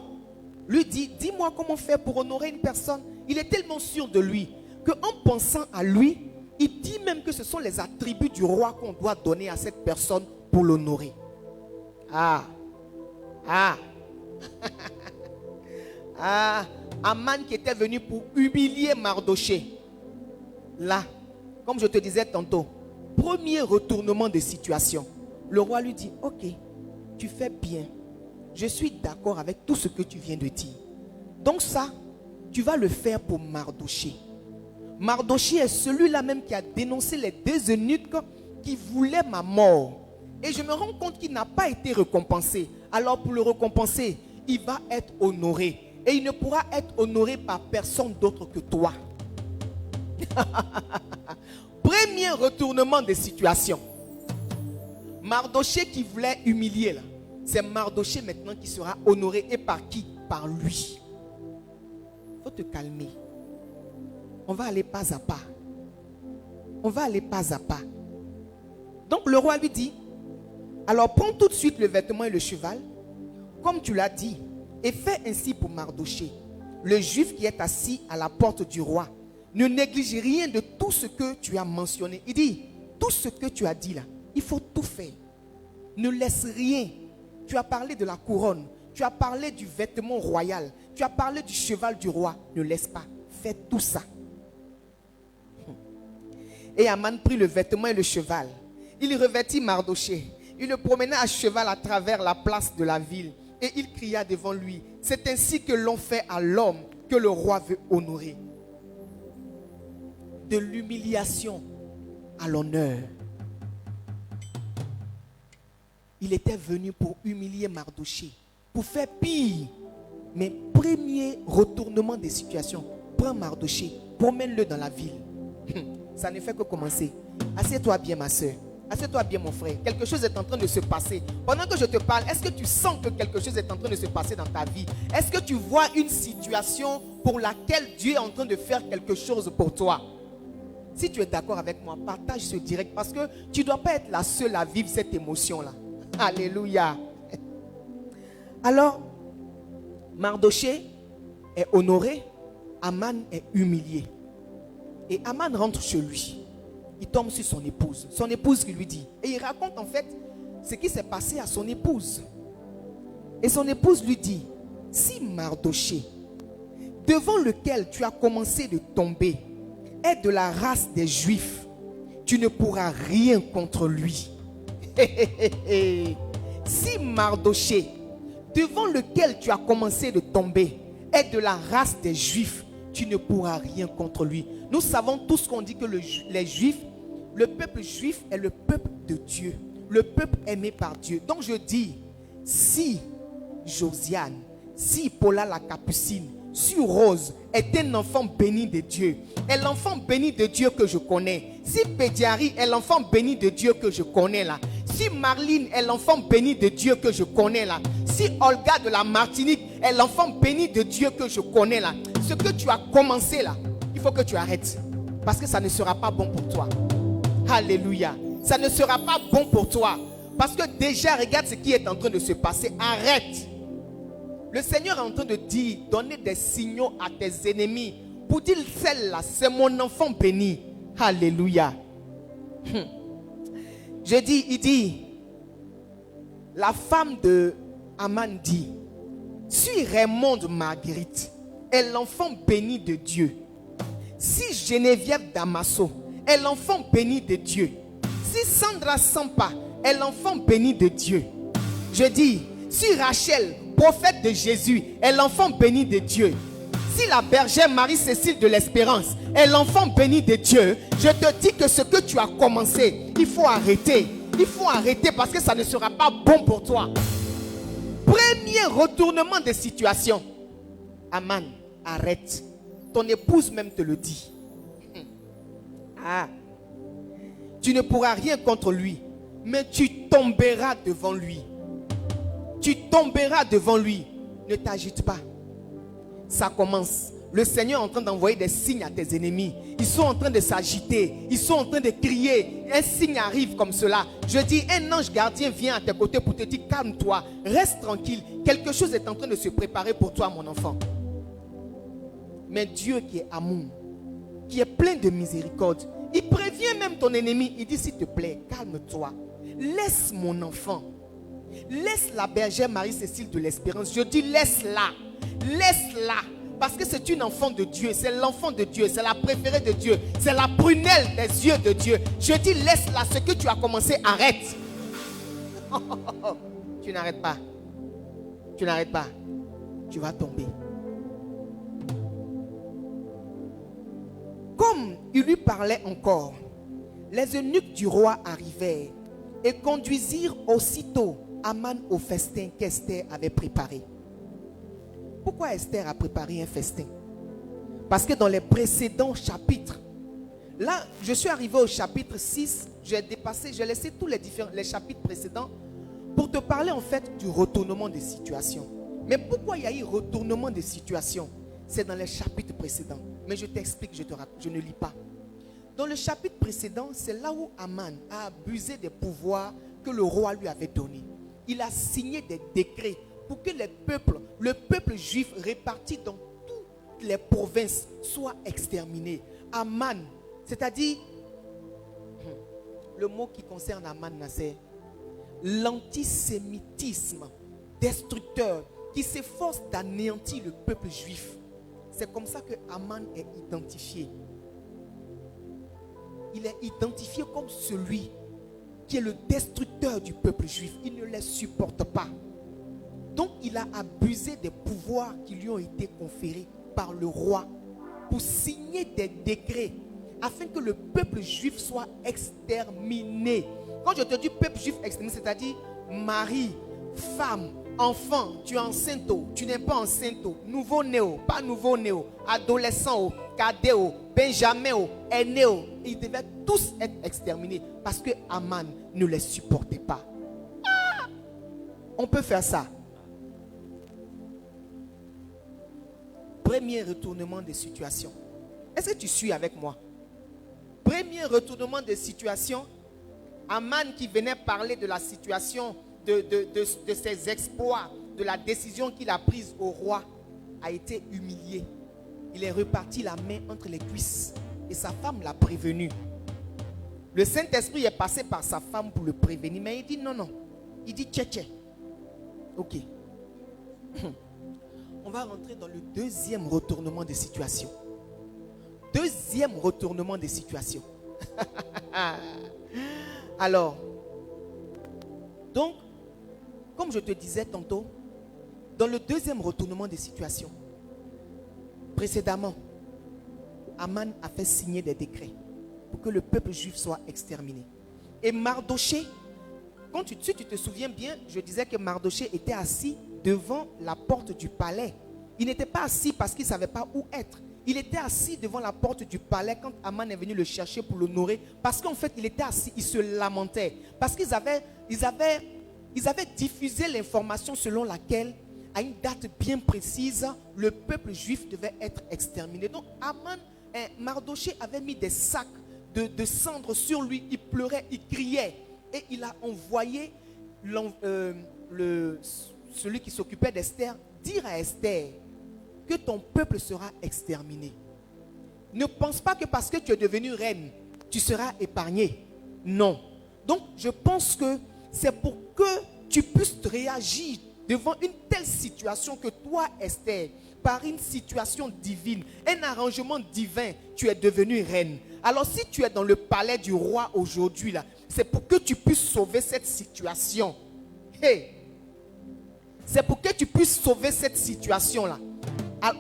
lui dit, dis-moi comment faire pour honorer une personne. Il est tellement sûr de lui qu'en pensant à lui, il dit même que ce sont les attributs du roi qu'on doit donner à cette personne pour l'honorer. Aman qui était venu pour humilier Mardoché. Là, comme je te disais tantôt, premier retournement de situation. Le roi lui dit, ok, tu fais bien. Je suis d'accord avec tout ce que tu viens de dire. Donc ça, tu vas le faire pour Mardoché. Mardoché est celui-là même qui a dénoncé les deux eunuques qui voulaient ma mort. Et je me rends compte qu'il n'a pas été récompensé. Alors pour le récompenser, il va être honoré. Et il ne pourra être honoré par personne d'autre que toi. Premier retournement de situation. Mardoché qui voulait humilier là. C'est Mardoché maintenant qui sera honoré. Et par qui? Par lui. Il faut te calmer. On va aller pas à pas. On va aller pas à pas. Donc le roi lui dit, alors prends tout de suite le vêtement et le cheval, comme tu l'as dit, et fais ainsi pour Mardoché, le juif qui est assis à la porte du roi. Ne néglige rien de tout ce que tu as mentionné. Il dit, tout ce que tu as dit là, il faut tout faire. Ne laisse rien. Tu as parlé de la couronne, tu as parlé du vêtement royal, tu as parlé du cheval du roi. Ne laisse pas. Fais tout ça. Et Aman prit le vêtement et le cheval. Il revêtit Mardoché. Il le promena à cheval à travers la place de la ville. Et il cria devant lui, c'est ainsi que l'on fait à l'homme que le roi veut honorer. De l'humiliation à l'honneur. Il était venu pour humilier Mardoché, pour faire pire. Mais premier retournement des situations, prends Mardoché, promène-le dans la ville. Ça ne fait que commencer. Assieds-toi bien ma soeur. Assieds-toi bien mon frère. Quelque chose est en train de se passer. Pendant que je te parle, est-ce que tu sens que quelque chose est en train de se passer dans ta vie? Est-ce que tu vois une situation pour laquelle Dieu est en train de faire quelque chose pour toi? Si tu es d'accord avec moi, partage ce direct parce que tu ne dois pas être la seule à vivre cette émotion-là. Alléluia. Alors, Mardoché est honoré, Aman est humilié. Et Aman rentre chez lui. Il tombe sur son épouse. Son épouse qui lui dit. Et il raconte en fait ce qui s'est passé à son épouse. Et son épouse lui dit, si Mardoché, devant lequel tu as commencé de tomber, est de la race des Juifs, tu ne pourras rien contre lui. Si Mardoché, devant lequel tu as commencé de tomber, est de la race des Juifs, tu ne pourras rien contre lui. Nous savons tous qu'on dit que les Juifs, le peuple juif est le peuple de Dieu, le peuple aimé par Dieu. Donc je dis, si Josiane, si Paula la Capucine, si Rose est un enfant béni de Dieu, est l'enfant béni de Dieu que je connais, si Pédiari est l'enfant béni de Dieu que je connais là, si Marlene est l'enfant béni de Dieu que je connais là, si Olga de la Martinique est l'enfant béni de Dieu que je connais là, ce que tu as commencé là, il faut que tu arrêtes. Parce que ça ne sera pas bon pour toi. Alléluia. Ça ne sera pas bon pour toi. Parce que déjà, regarde ce qui est en train de se passer. Arrête. Le Seigneur est en train de dire, donner des signaux à tes ennemis. Pour dire, celle-là, c'est mon enfant béni. Alléluia. Je dis, il dit, la femme de Aman dit, si Raymond Marguerite est l'enfant béni de Dieu, si Geneviève Damaso est l'enfant béni de Dieu, si Sandra Sampa est l'enfant béni de Dieu, je dis, si Rachel, prophète de Jésus, est l'enfant béni de Dieu, si la bergère Marie-Cécile de l'Espérance est l'enfant béni de Dieu, je te dis que ce que tu as commencé, il faut arrêter. Il faut arrêter parce que ça ne sera pas bon pour toi. Premier retournement de situation. Aman, arrête. Ton épouse même te le dit. Tu ne pourras rien contre lui, mais tu tomberas devant lui. Tu tomberas devant lui. Ne t'agite pas. Ça commence. le Seigneur est en train d'envoyer des signes à tes ennemis. Ils sont en train de s'agiter. Ils sont en train de crier. Un signe arrive comme cela. Je dis, un ange gardien vient à tes côtés pour te dire, calme-toi, reste tranquille. Quelque chose est en train de se préparer pour toi, mon enfant. Mais Dieu qui est amour, qui est plein de miséricorde, il prévient même ton ennemi. Il dit, s'il te plaît, calme-toi. Laisse mon enfant. Laisse la bergère Marie-Cécile de l'Espérance. Je dis, laisse-la. Laisse-la. Parce que c'est une enfant de Dieu. C'est l'enfant de Dieu. C'est la préférée de Dieu. C'est la prunelle des yeux de Dieu. Je dis, laisse-la. Ce que tu as commencé, arrête. Tu n'arrêtes pas. Tu n'arrêtes pas. Tu vas tomber. Comme il lui parlait encore, les eunuques du roi arrivèrent et conduisirent aussitôt Aman au festin qu'Esther avait préparé. Pourquoi Esther a préparé un festin? Parce que dans les précédents chapitres, là, je suis arrivé au chapitre 6, j'ai laissé tous les chapitres précédents pour te parler en fait du retournement des situations. Mais pourquoi il y a eu retournement des situations? C'est dans les chapitres précédents. Mais je t'explique, je ne lis pas. Dans le chapitre précédent, c'est là où Aman a abusé des pouvoirs que le roi lui avait donnés. Il a signé des décrets pour que le peuple juif réparti dans toutes les provinces soit exterminé. Aman, c'est-à-dire, le mot qui concerne Aman, c'est l'antisémitisme destructeur qui s'efforce d'anéantir le peuple juif. C'est comme ça que Aman est identifié. Il est identifié comme celui qui est le destructeur du peuple juif. Il ne les supporte pas. Donc il a abusé des pouvoirs qui lui ont été conférés par le roi pour signer des décrets afin que le peuple juif soit exterminé. Quand je te dis peuple juif exterminé, c'est-à-dire mari, femme, enfant, tu es enceinte, tu n'es pas enceinte, nouveau-né, pas nouveau-né, adolescent, cadet, benjamin, aîné, ils devaient tous être exterminés parce que Aman ne les supportait pas. Ah! On peut faire ça. Premier retournement des situations. Est-ce que tu suis avec moi? Premier retournement des situations. Aman qui venait parler de la situation, de ses exploits, de la décision qu'il a prise au roi, a été humilié. Il est reparti la main entre les cuisses et sa femme l'a prévenu. Le Saint-Esprit est passé par sa femme pour le prévenir, mais il dit non. Il dit tché. Ok. On va rentrer dans le deuxième retournement des situations. Deuxième retournement des situations. Alors, donc, comme je te disais tantôt, dans le deuxième retournement des situations, précédemment, Aman a fait signer des décrets pour que le peuple juif soit exterminé. Et Mardoché, si tu te souviens bien, je disais que Mardoché était assis devant la porte du palais. Il n'était pas assis parce qu'il ne savait pas où être. Il était assis devant la porte du palais quand Aman est venu le chercher pour l'honorer. Parce qu'en fait, il était assis, il se lamentait. Parce qu'ils avaient diffusé l'information selon laquelle, à une date bien précise, le peuple juif devait être exterminé. Donc Mardoché avait mis des sacs de cendres sur lui. Il pleurait, il criait. Et il a envoyé celui qui s'occupait d'Esther dire à Esther que ton peuple sera exterminé. Ne pense pas que parce que tu es devenue reine, tu seras épargné. Non. Donc, je pense que c'est pour que tu puisses réagir devant une telle situation que toi, Esther, par une situation divine, un arrangement divin, tu es devenue reine. Alors, si tu es dans le palais du roi aujourd'hui, là, c'est pour que tu puisses sauver cette situation. Hey! C'est pour que tu puisses sauver cette situation-là.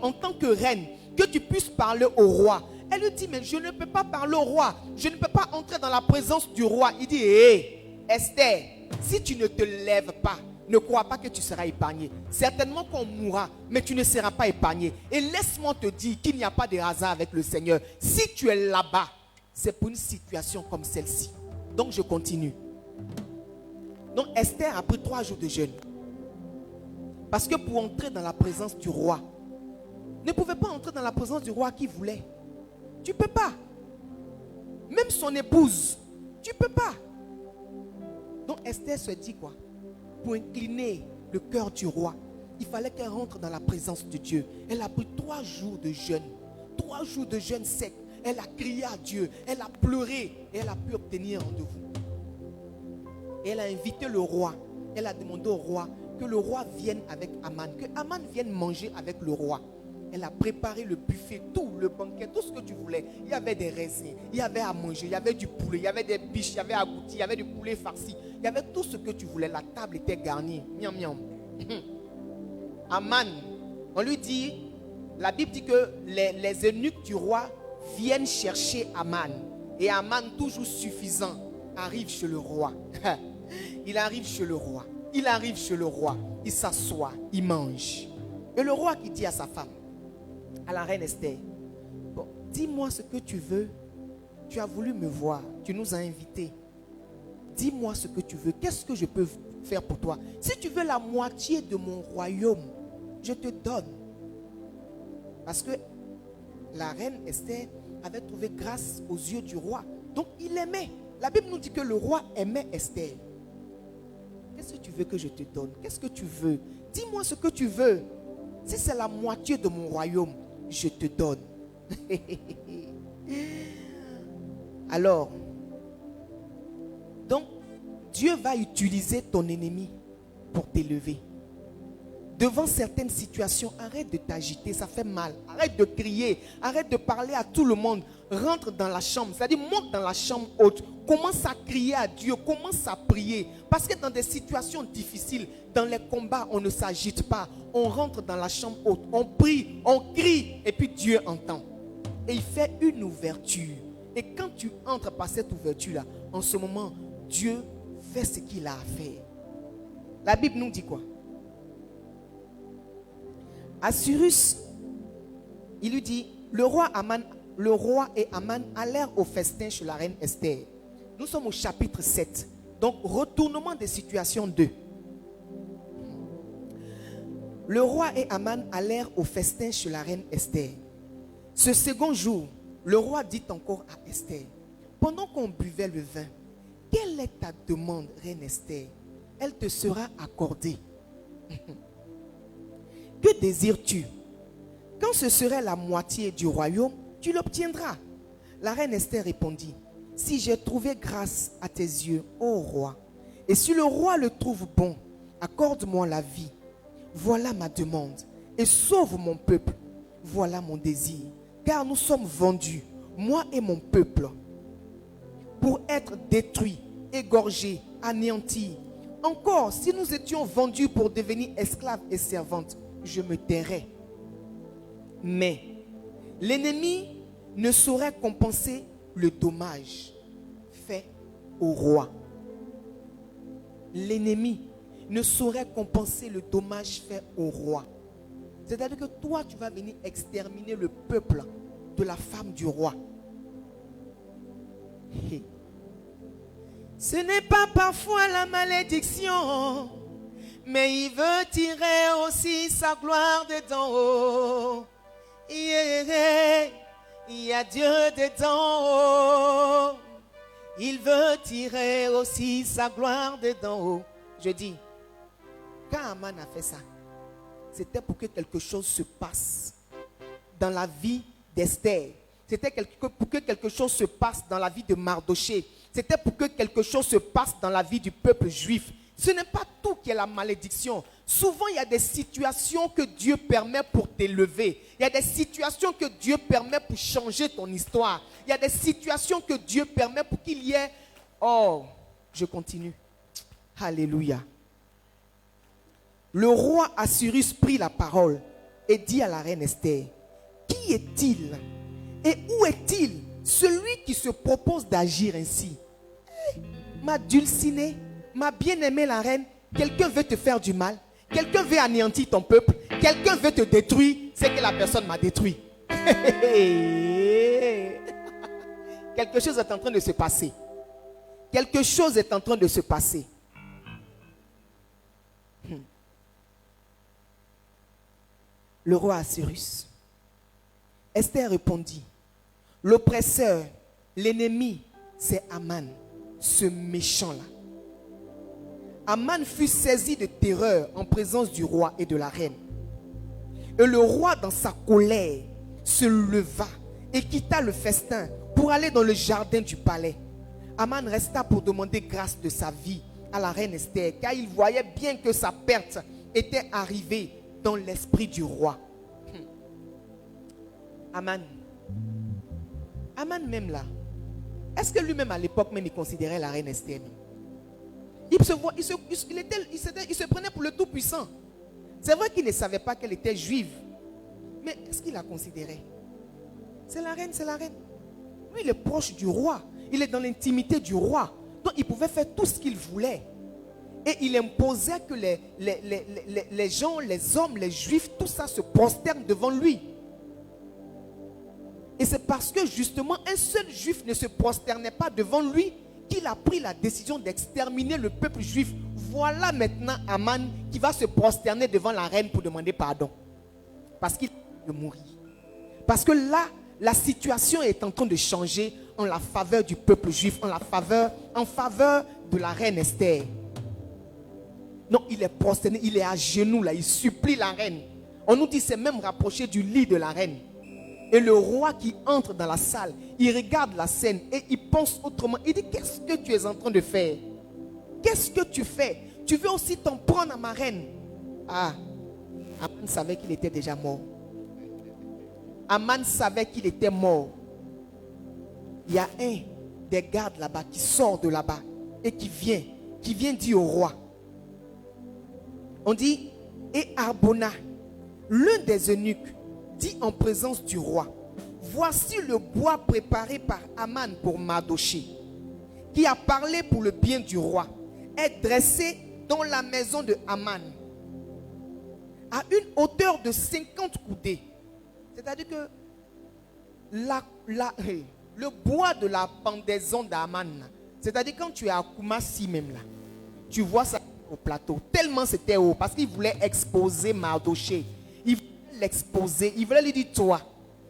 En tant que reine, que tu puisses parler au roi. Elle lui dit, mais je ne peux pas parler au roi. Je ne peux pas entrer dans la présence du roi. Il dit, hé, Esther, si tu ne te lèves pas, ne crois pas que tu seras épargné. Certainement qu'on mourra, mais tu ne seras pas épargné. Et laisse-moi te dire qu'il n'y a pas de hasard avec le Seigneur. Si tu es là-bas, c'est pour une situation comme celle-ci. Donc je continue. Donc Esther a pris 3 jours de jeûne. Parce que pour entrer dans la présence du roi, ne pouvait pas entrer dans la présence du roi qui voulait. Tu ne peux pas. Même son épouse, tu ne peux pas. Donc Esther se dit quoi? Pour incliner le cœur du roi, il fallait qu'elle rentre dans la présence de Dieu. Elle a pris 3 jours de jeûne. 3 jours de jeûne sec. Elle a crié à Dieu. Elle a pleuré. Et elle a pu obtenir rendez-vous. Et elle a invité le roi. Elle a demandé au roi que le roi vienne avec Aman. Que Aman vienne manger avec le roi. Elle a préparé le buffet, tout, le banquet, tout ce que tu voulais. Il y avait des raisins, il y avait à manger, il y avait du poulet, il y avait des biches, il y avait à goûter, il y avait du poulet farci. Il y avait tout ce que tu voulais. La table était garnie. Miam, miam. Aman, on lui dit, la Bible dit que les eunuques du roi viennent chercher Aman. Et Aman, toujours suffisant, arrive chez le roi. Il arrive chez le roi. Il arrive chez le roi. Il s'assoit, il mange. Et le roi qui dit à sa femme, à la reine Esther, bon, dis-moi ce que tu veux. Tu as voulu me voir. Tu nous as invités. Dis-moi ce que tu veux. Qu'est-ce que je peux faire pour toi? Si tu veux la moitié de mon royaume, je te donne. Parce que la reine Esther avait trouvé grâce aux yeux du roi. Donc il aimait. La Bible nous dit que le roi aimait Esther. Qu'est-ce que tu veux que je te donne? Qu'est-ce que tu veux? Dis-moi ce que tu veux. Si c'est la moitié de mon royaume, je te donne. Alors, donc, Dieu va utiliser ton ennemi pour t'élever. Devant certaines situations, arrête de t'agiter, ça fait mal. Arrête de crier, arrête de parler à tout le monde. Rentre dans la chambre, c'est-à-dire monte dans la chambre haute. Commence à crier à Dieu, commence à prier. Parce que dans des situations difficiles, dans les combats, on ne s'agite pas. On rentre dans la chambre haute, on prie, on crie, et puis Dieu entend. Et il fait une ouverture. Et quand tu entres par cette ouverture-là, en ce moment, Dieu fait ce qu'il a à faire. La Bible nous dit quoi? Assyrus, il lui dit, le roi et Aman allèrent au festin chez la reine Esther. Nous sommes au chapitre 7. Donc, retournement des situations 2. Le roi et Aman allèrent au festin chez la reine Esther. Ce second jour, le roi dit encore à Esther, pendant qu'on buvait le vin, quelle est ta demande, reine Esther? Elle te sera accordée. Que désires-tu? Quand ce serait la moitié du royaume, tu l'obtiendras. La reine Esther répondit, si j'ai trouvé grâce à tes yeux, ô roi, et si le roi le trouve bon, accorde-moi la vie. Voilà ma demande. Et sauve mon peuple. Voilà mon désir. Car nous sommes vendus, moi et mon peuple, pour être détruits, égorgés, anéantis. Encore, si nous étions vendus pour devenir esclaves et servantes, je me tairais. Mais l'ennemi ne saurait compenser le dommage fait au roi. L'ennemi ne saurait compenser le dommage fait au roi. C'est-à-dire que toi, tu vas venir exterminer le peuple de la femme du roi. Ce n'est pas parfois la malédiction, mais il veut tirer aussi sa gloire de d'en haut. Il y a Dieu de d'en haut. Il veut tirer aussi sa gloire de d'en haut. Je dis, quand Aman a fait ça, c'était pour que quelque chose se passe dans la vie d'Esther. C'était pour que quelque chose se passe dans la vie de Mardoché. C'était pour que quelque chose se passe dans la vie du peuple juif. Ce n'est pas tout qui est la malédiction. Souvent, il y a des situations que Dieu permet pour t'élever. Il y a des situations que Dieu permet pour changer ton histoire. Il y a des situations que Dieu permet pour qu'il y ait... Oh, je continue. Alléluia. Le roi Assyrus prit la parole et dit à la reine Esther, qui est-il et où est-il celui qui se propose d'agir ainsi? Ma dulcinée, ma bien-aimée la reine, quelqu'un veut te faire du mal, quelqu'un veut anéantir ton peuple, quelqu'un veut te détruire, c'est que la personne m'a détruit. Quelque chose est en train de se passer. Quelque chose est en train de se passer. Le roi Assyrus Esther répondit, l'oppresseur, l'ennemi, c'est Aman, ce méchant-là. Aman fut saisi de terreur en présence du roi et de la reine. Et le roi, dans sa colère, se leva et quitta le festin pour aller dans le jardin du palais. Aman resta pour demander grâce de sa vie à la reine Esther, car il voyait bien que sa perte était arrivée dans l'esprit du roi. Aman même là, est-ce que lui-même à l'époque même il considérait la reine Esther? Il se prenait pour le Tout-Puissant. C'est vrai qu'il ne savait pas qu'elle était juive, mais est-ce qu'il la considérait? C'est la reine, c'est la reine. Lui, il est proche du roi. Il est dans l'intimité du roi. Donc, il pouvait faire tout ce qu'il voulait. Et il imposait que les gens, les hommes, les juifs, tout ça se prosternent devant lui. Et c'est parce que justement, un seul juif ne se prosternait pas devant lui qu'il a pris la décision d'exterminer le peuple juif. Voilà maintenant Aman qui va se prosterner devant la reine pour demander pardon. Parce qu'il veut mourir. Parce que là, la situation est en train de changer en la faveur du peuple juif, en faveur de la reine Esther. Non, il est prosterné, il est à genoux là, il supplie la reine. On nous dit c'est même rapproché du lit de la reine. Et le roi qui entre dans la salle, il regarde la scène et il pense autrement. Il dit, qu'est-ce que tu es en train de faire? Qu'est-ce que tu fais? Tu veux aussi t'en prendre à ma reine? Ah, Aman savait qu'il était déjà mort. Aman savait qu'il était mort. Il y a un des gardes là-bas qui sort de là-bas et qui vient dire au roi. On dit, et Arbona, l'un des eunuques, dit en présence du roi, voici le bois préparé par Aman pour Mardochée, qui a parlé pour le bien du roi, est dressé dans la maison de Aman, à une hauteur de 50 coudées. C'est-à-dire que le bois de la pendaison d'Aman, c'est-à-dire quand tu es à Koumassi même là, tu vois ça au plateau, tellement c'était haut, parce qu'il voulait exposer Mardochée. Il voulait l'exposer, il voulait lui dire, toi,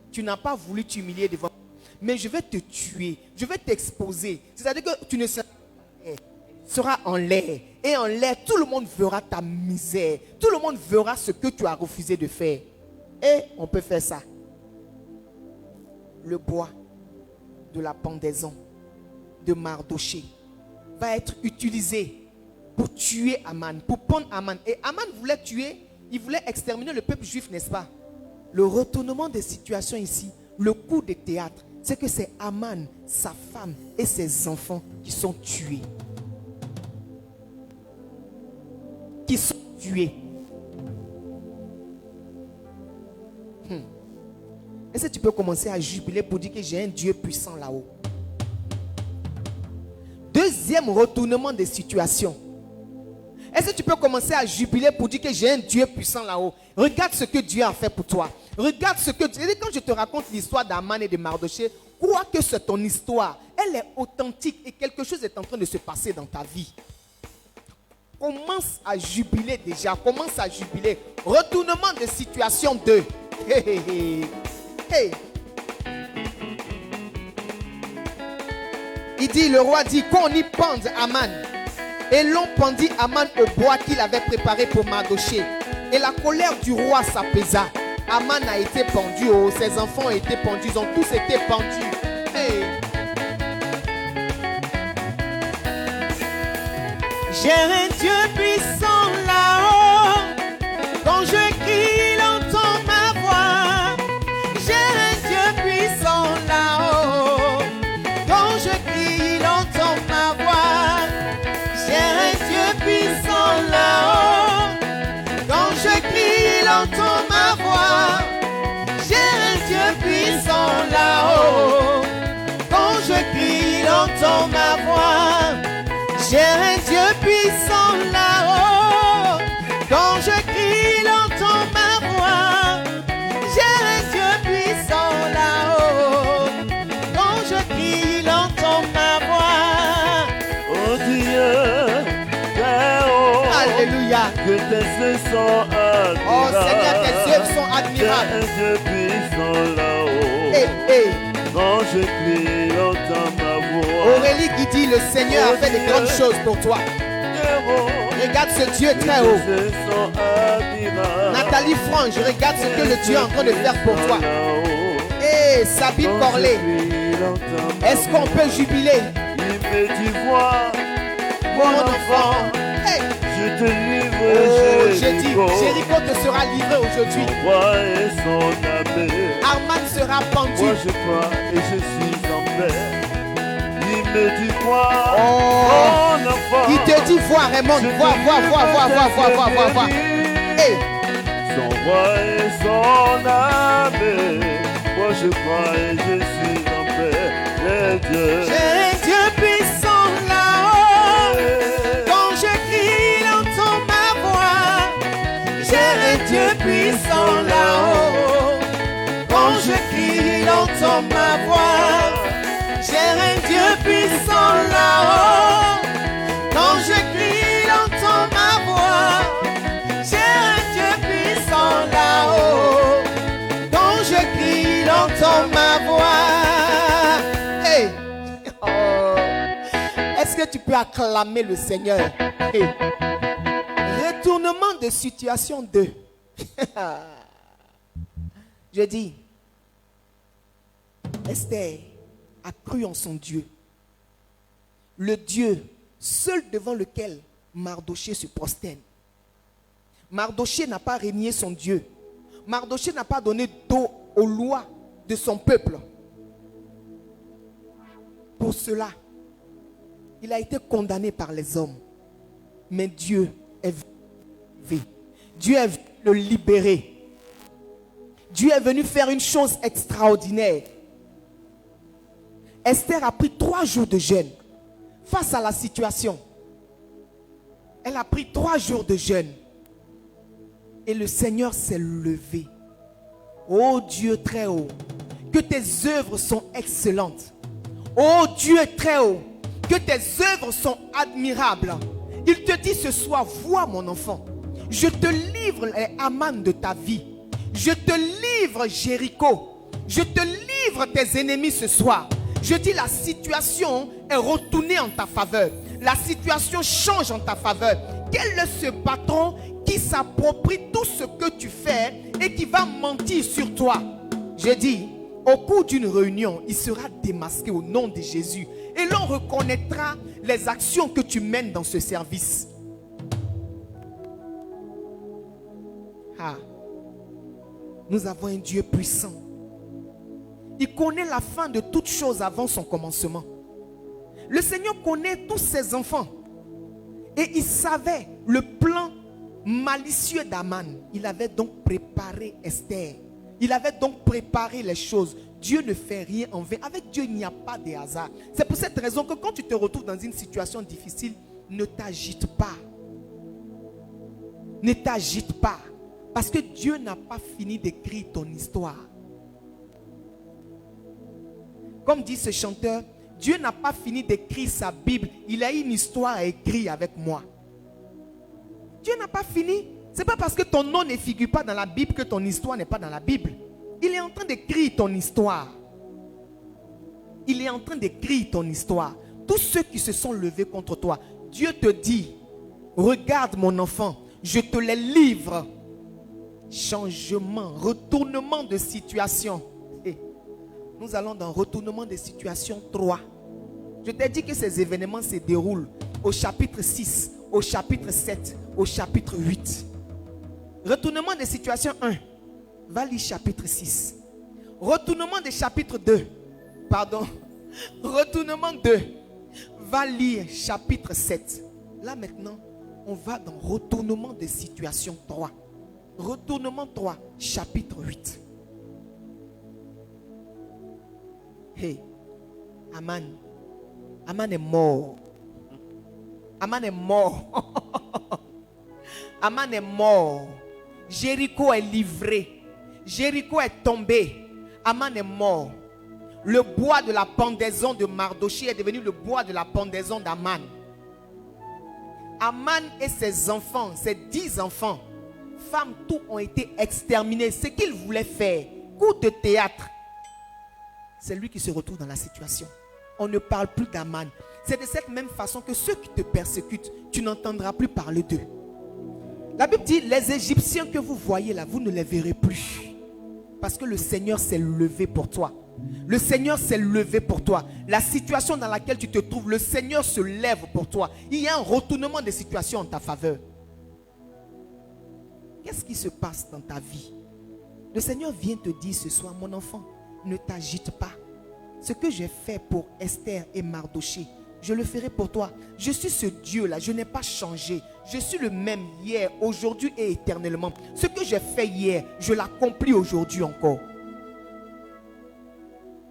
tu n'as pas voulu t'humilier devant moi, mais je vais te tuer, je vais t'exposer. C'est-à-dire que tu ne seras en l'air. Et en l'air, tout le monde verra ta misère. Tout le monde verra ce que tu as refusé de faire. Et on peut faire ça. Le bois de la pendaison de Mardochée va être utilisé pour tuer Aman, pour prendre Aman. Et Aman voulait tuer, il voulait exterminer le peuple juif, n'est-ce pas? Le retournement des situations ici, le coup de théâtre, c'est que c'est Aman, sa femme et ses enfants qui sont tués. Qui sont tués. Est-ce que tu peux commencer à jubiler pour dire que j'ai un Dieu puissant là-haut? Deuxième retournement des situations. Est-ce que tu peux commencer à jubiler pour dire que j'ai un Dieu puissant là-haut? Regarde ce que Dieu a fait pour toi. Regarde ce que Dieu... Quand je te raconte l'histoire d'Aman et de Mardochée, crois que c'est ton histoire. Elle est authentique et quelque chose est en train de se passer dans ta vie. Commence à jubiler déjà. Commence à jubiler. Retournement de situation 2. Hey. Il dit, le roi dit qu'on y pende Aman. Et l'on pendit Aman au bois qu'il avait préparé pour Mardochée. Et la colère du roi s'apaisa. Aman a été pendu, ses enfants ont été pendus, ils ont tous été pendus. Hey. J'ai un Dieu puissant là-haut. Quand je crie, il entend ma voix. J'ai un Dieu puissant là-haut. Quand je crie, il entend ma voix. J'ai un Dieu puissant là-haut. Quand je crie, il entend ma voix. J'ai un Dieu puissant là-haut. Quand je crie, il entend ma voix. J'ai un Dieu puissant là-haut. Quand je crie, il entend ma voix. J'ai un Dieu puissant là-haut. Quand je crie, il entend ma voix. Oh Dieu, très haut. Alléluia. Que tes yeux sont admirables. Oh Seigneur, tes yeux sont admirables. J'ai un Dieu puissant là-haut. je crie, entends ma voix. Aurélie qui dit, le Seigneur a fait de grandes choses pour toi. Regarde ce Dieu très haut. Nathalie Frange, regarde ce que le Dieu est en train de faire pour toi. Et Sabine Corley, est-ce qu'on peut jubiler? Il me dit, vois, Mon enfant, hey. je te livre, Oh, j'ai dit, Jéricho. Jéricho te sera livré aujourd'hui. Son roi et son abbé. Armand sera pendu. Moi je crois et je suis en paix. Il me dit quoi? Oh. Mon enfant. Il te dit, vois Raymond, vois. Hey. Son roi et son abbé. Moi je crois et je suis en paix. Et Dieu. J'ai un Dieu puissant là-haut. Quand je crie, il entend ma voix. J'ai un Dieu puissant là-haut. Quand je crie, il entend ma voix. J'ai un Dieu puissant là-haut. Quand je crie, il entend ma voix. J'ai un Dieu puissant là-haut. Quand je crie, il entend ma voix. Hey. Oh. Est-ce que tu peux acclamer le Seigneur? Hey. Retournement de situation 2. Je dis, Esther a cru en son Dieu. Le Dieu seul devant lequel Mardoché se prosterne. Mardoché n'a pas régné son Dieu. Mardoché n'a pas donné dos aux lois de son peuple. Pour cela, il a été condamné par les hommes. Mais Dieu est venu. Dieu est venu le libérer. Dieu est venu faire une chose extraordinaire. Esther a pris 3 jours de jeûne face à la situation. Elle a pris 3 jours de jeûne. Et le Seigneur s'est levé. Oh Dieu très haut, que tes œuvres sont excellentes. Oh Dieu très haut, que tes œuvres sont admirables. Il te dit ce soir, vois mon enfant, je te livre les Haman de ta vie. Je te livre Jéricho. Je te livre tes ennemis ce soir. Je dis la situation est retournée en ta faveur. La situation change en ta faveur. Quel est ce patron qui s'approprie tout ce que tu fais et qui va mentir sur toi? Je dis, au cours d'une réunion, il sera démasqué au nom de Jésus. Et l'on reconnaîtra les actions que tu mènes dans ce service. Ah. Nous avons un Dieu puissant. Il connaît la fin de toutes choses avant son commencement. Le Seigneur connaît tous ses enfants. Et il savait le plan malicieux d'Aman. Il avait donc préparé Esther. Il avait donc préparé les choses. Dieu ne fait rien en vain. Avec Dieu, il n'y a pas de hasard. C'est pour cette raison que quand tu te retrouves dans une situation difficile, ne t'agite pas. Ne t'agite pas. Parce que Dieu n'a pas fini d'écrire ton histoire. Comme dit ce chanteur, Dieu n'a pas fini d'écrire sa Bible. Il a une histoire à écrire avec moi. Dieu n'a pas fini. Ce n'est pas parce que ton nom ne figure pas dans la Bible que ton histoire n'est pas dans la Bible. Il est en train d'écrire ton histoire. Il est en train d'écrire ton histoire. Tous ceux qui se sont levés contre toi, Dieu te dit, regarde mon enfant, je te les livre. Changement, retournement de situation. Et nous allons dans retournement de situation 3. Je t'ai dit que ces événements se déroulent au chapitre 6, au chapitre 7, au chapitre 8. Retournement de situation 1. Va lire chapitre 6. Retournement de chapitre 2. Pardon. Retournement 2. Va lire chapitre 7. Là maintenant, on va dans retournement de situation 3. Retournement 3, chapitre 8. Hey, Aman. Aman est mort. Aman est mort. Aman est mort. Jéricho est livré. Jéricho est tombé. Aman est mort. Le bois de la pendaison de Mardoché est devenu le bois de la pendaison d'Aman. Aman et ses enfants, ses 10 enfants, femmes, tous ont été exterminés. Ce qu'ils voulaient faire, coup de théâtre. c'est lui qui se retrouve dans la situation. On ne parle plus d'Aman. C'est de cette même façon que ceux qui te persécutent, tu n'entendras plus parler d'eux. La Bible dit, les Égyptiens que vous voyez là, vous ne les verrez plus. Parce que le Seigneur s'est levé pour toi. Le Seigneur s'est levé pour toi. La situation dans laquelle tu te trouves, le Seigneur se lève pour toi. Il y a un retournement des situations en ta faveur. Qu'est-ce qui se passe dans ta vie? Le Seigneur vient te dire ce soir, mon enfant, ne t'agite pas. Ce que j'ai fait pour Esther et Mardoché, je le ferai pour toi. Je suis ce Dieu-là, je n'ai pas changé. Je suis le même hier, aujourd'hui et éternellement. Ce que j'ai fait hier, je l'accomplis aujourd'hui encore.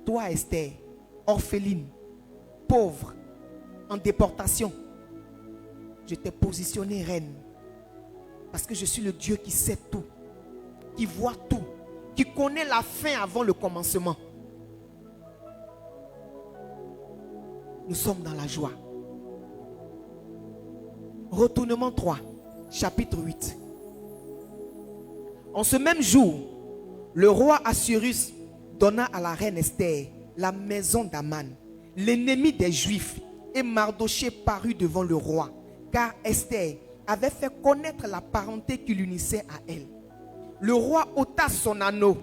Toi, Esther, orpheline, pauvre, en déportation, je t'ai positionné reine. Parce que je suis le Dieu qui sait tout, qui voit tout, qui connaît la fin avant le commencement. Nous sommes dans la joie. Retournement 3, chapitre 8. En ce même jour, le roi Assuérus donna à la reine Esther la maison d'Aman, l'ennemi des Juifs, et Mardoché parut devant le roi, car Esther avait fait connaître la parenté qui l'unissait à elle. Le roi ôta son anneau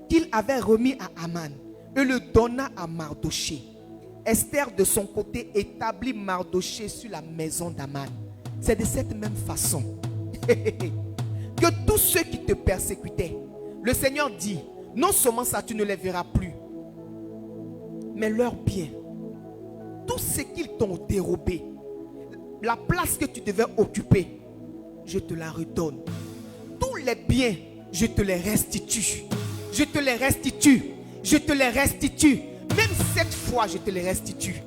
qu'il avait remis à Aman et le donna à Mardoché. Esther de son côté établit Mardoché sur la maison d'Aman. C'est de cette même façon que tous ceux qui te persécutaient, le Seigneur dit, non seulement ça tu ne les verras plus, mais leurs biens, tout ce qu'ils t'ont dérobé, la place que tu devais occuper, je te la redonne. Tous les biens, je te les restitue. Je te les restitue. Je te les restitue. Même cette fois, je te les restitue.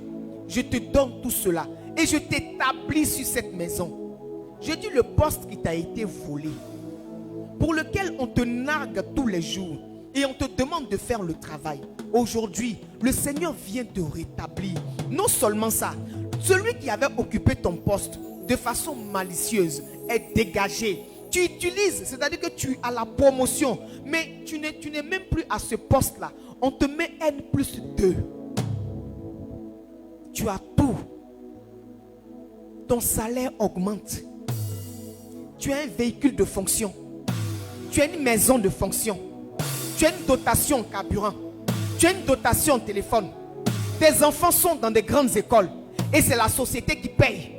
Je te donne tout cela. Et je t'établis sur cette maison. Je dis le poste qui t'a été volé, pour lequel on te nargue tous les jours et on te demande de faire le travail. Aujourd'hui, le Seigneur vient te rétablir. Non seulement ça, celui qui avait occupé ton poste de façon malicieuse est dégagé. Tu utilises, c'est-à-dire que tu as la promotion, mais tu n'es même plus à ce poste-là. On te met N+2. Tu as tout. Ton salaire augmente. Tu as un véhicule de fonction. Tu as une maison de fonction. Tu as une dotation en carburant. Tu as une dotation en téléphone. Tes enfants sont dans des grandes écoles. Et c'est la société qui paye.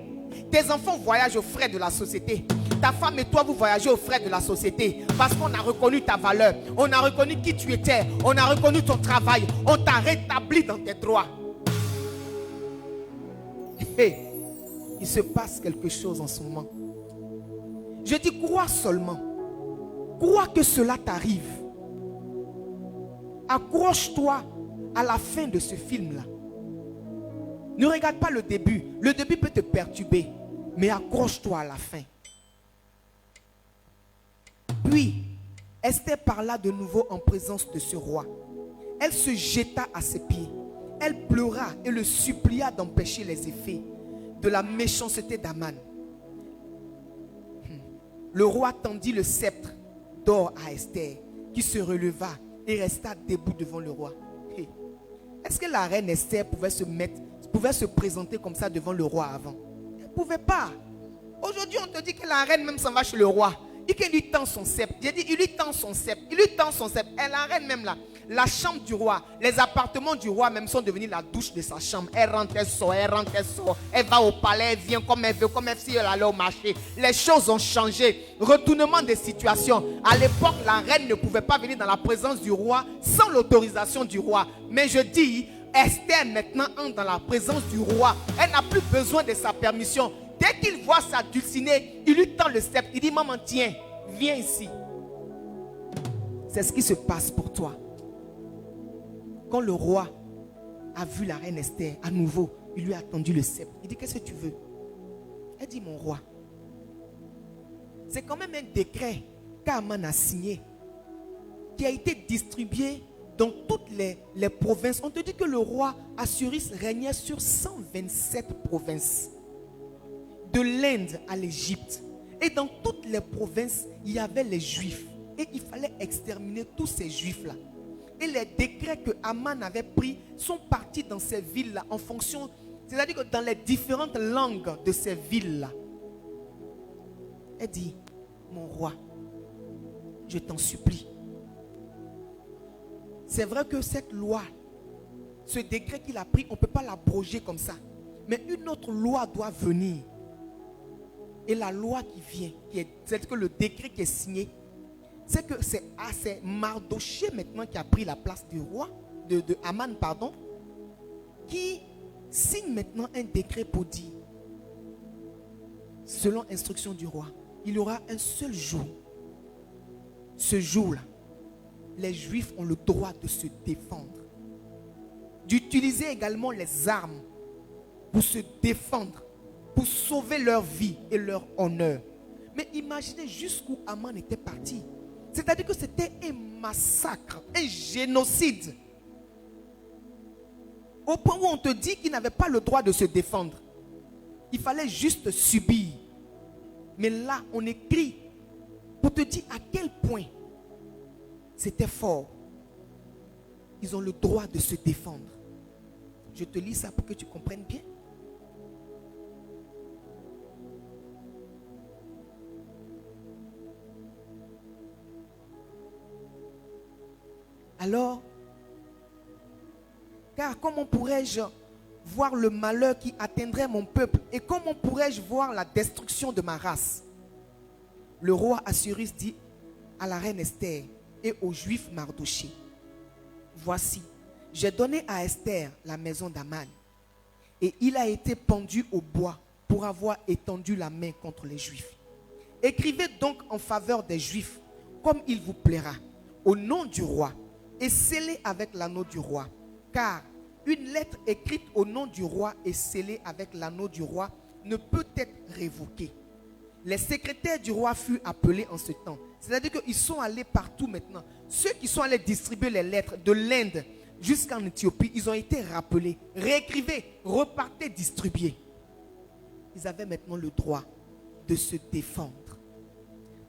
Tes enfants voyagent aux frais de la société. Ta femme et toi, vous voyagez aux frais de la société. Parce qu'on a reconnu ta valeur. On a reconnu qui tu étais. On a reconnu ton travail. On t'a rétabli dans tes droits. Hey, il se passe quelque chose en ce moment. Je dis, crois seulement. Crois que cela t'arrive. Accroche-toi à la fin de ce film-là. Ne regarde pas le début. Le début peut te perturber. Mais accroche-toi à la fin. Puis, Esther parla de nouveau en présence de ce roi. Elle se jeta à ses pieds. Elle pleura et le supplia d'empêcher les effets de la méchanceté d'Aman. Le roi tendit le sceptre d'or à Esther, qui se releva et resta debout devant le roi. Est-ce que la reine Esther pouvait se présenter comme ça devant le roi avant? Elle ne pouvait pas. Aujourd'hui, on te dit que la reine même s'en va chez le roi. Il lui tend son sceptre. J'ai dit, il lui tend son sceptre. Il lui tend son sceptre. Et la reine même là, la chambre du roi, les appartements du roi même sont devenus la douche de sa chambre. Elle rentre, elle sort, elle rentre, elle sort. Elle va au palais, elle vient comme elle veut, comme si elle allait au marché. Les choses ont changé. Retournement des situations. À l'époque, la reine ne pouvait pas venir dans la présence du roi sans l'autorisation du roi. Mais je dis, Esther maintenant entre dans la présence du roi. Elle n'a plus besoin de sa permission. Dès qu'il voit sa dulcinée, il lui tend le sceptre. Il dit, maman, tiens, viens ici. C'est ce qui se passe pour toi. Quand le roi a vu la reine Esther, à nouveau, il lui a tendu le sceptre. Il dit, qu'est-ce que tu veux? Elle dit, mon roi, c'est quand même un décret qu'Aman a signé, qui a été distribué dans toutes les provinces. On te dit que le roi Assuérus régnait sur 127 provinces. De l'Inde à l'Égypte. Et dans toutes les provinces, il y avait les Juifs. Et il fallait exterminer tous ces Juifs-là. Et les décrets que Aman avait pris sont partis dans ces villes-là en fonction, c'est-à-dire que dans les différentes langues de ces villes-là. Elle dit, mon roi, je t'en supplie. C'est vrai que cette loi, ce décret qu'il a pris, on ne peut pas l'abroger comme ça. Mais une autre loi doit venir. Et la loi qui vient, c'est que le décret qui est signé, c'est que c'est Mardoché maintenant qui a pris la place du roi, de Aman, pardon, qui signe maintenant un décret pour dire, selon instruction du roi, il y aura un seul jour. Ce jour-là, les Juifs ont le droit de se défendre, d'utiliser également les armes pour se défendre, pour sauver leur vie et leur honneur. Mais imaginez jusqu'où Aman était parti. C'est-à-dire que c'était un massacre, un génocide. Au point où on te dit qu'il n'avait pas le droit de se défendre. Il fallait juste subir. Mais là, on écrit pour te dire à quel point c'était fort. Ils ont le droit de se défendre. Je te lis ça pour que tu comprennes bien. Alors, car comment pourrais-je voir le malheur qui atteindrait mon peuple et comment pourrais-je voir la destruction de ma race? Le roi Assuérus dit à la reine Esther et au juif Mardoché, voici, j'ai donné à Esther la maison d'Aman et il a été pendu au bois pour avoir étendu la main contre les Juifs. Écrivez donc en faveur des Juifs comme il vous plaira, au nom du roi, et scellez avec l'anneau du roi. Car une lettre écrite au nom du roi et scellée avec l'anneau du roi ne peut être révoquée. Les secrétaires du roi furent appelés en ce temps. C'est-à-dire qu'ils sont allés partout maintenant. Ceux qui sont allés distribuer les lettres de l'Inde jusqu'en Éthiopie, ils ont été rappelés. Réécrivez, repartez, distribuez. Ils avaient maintenant le droit de se défendre.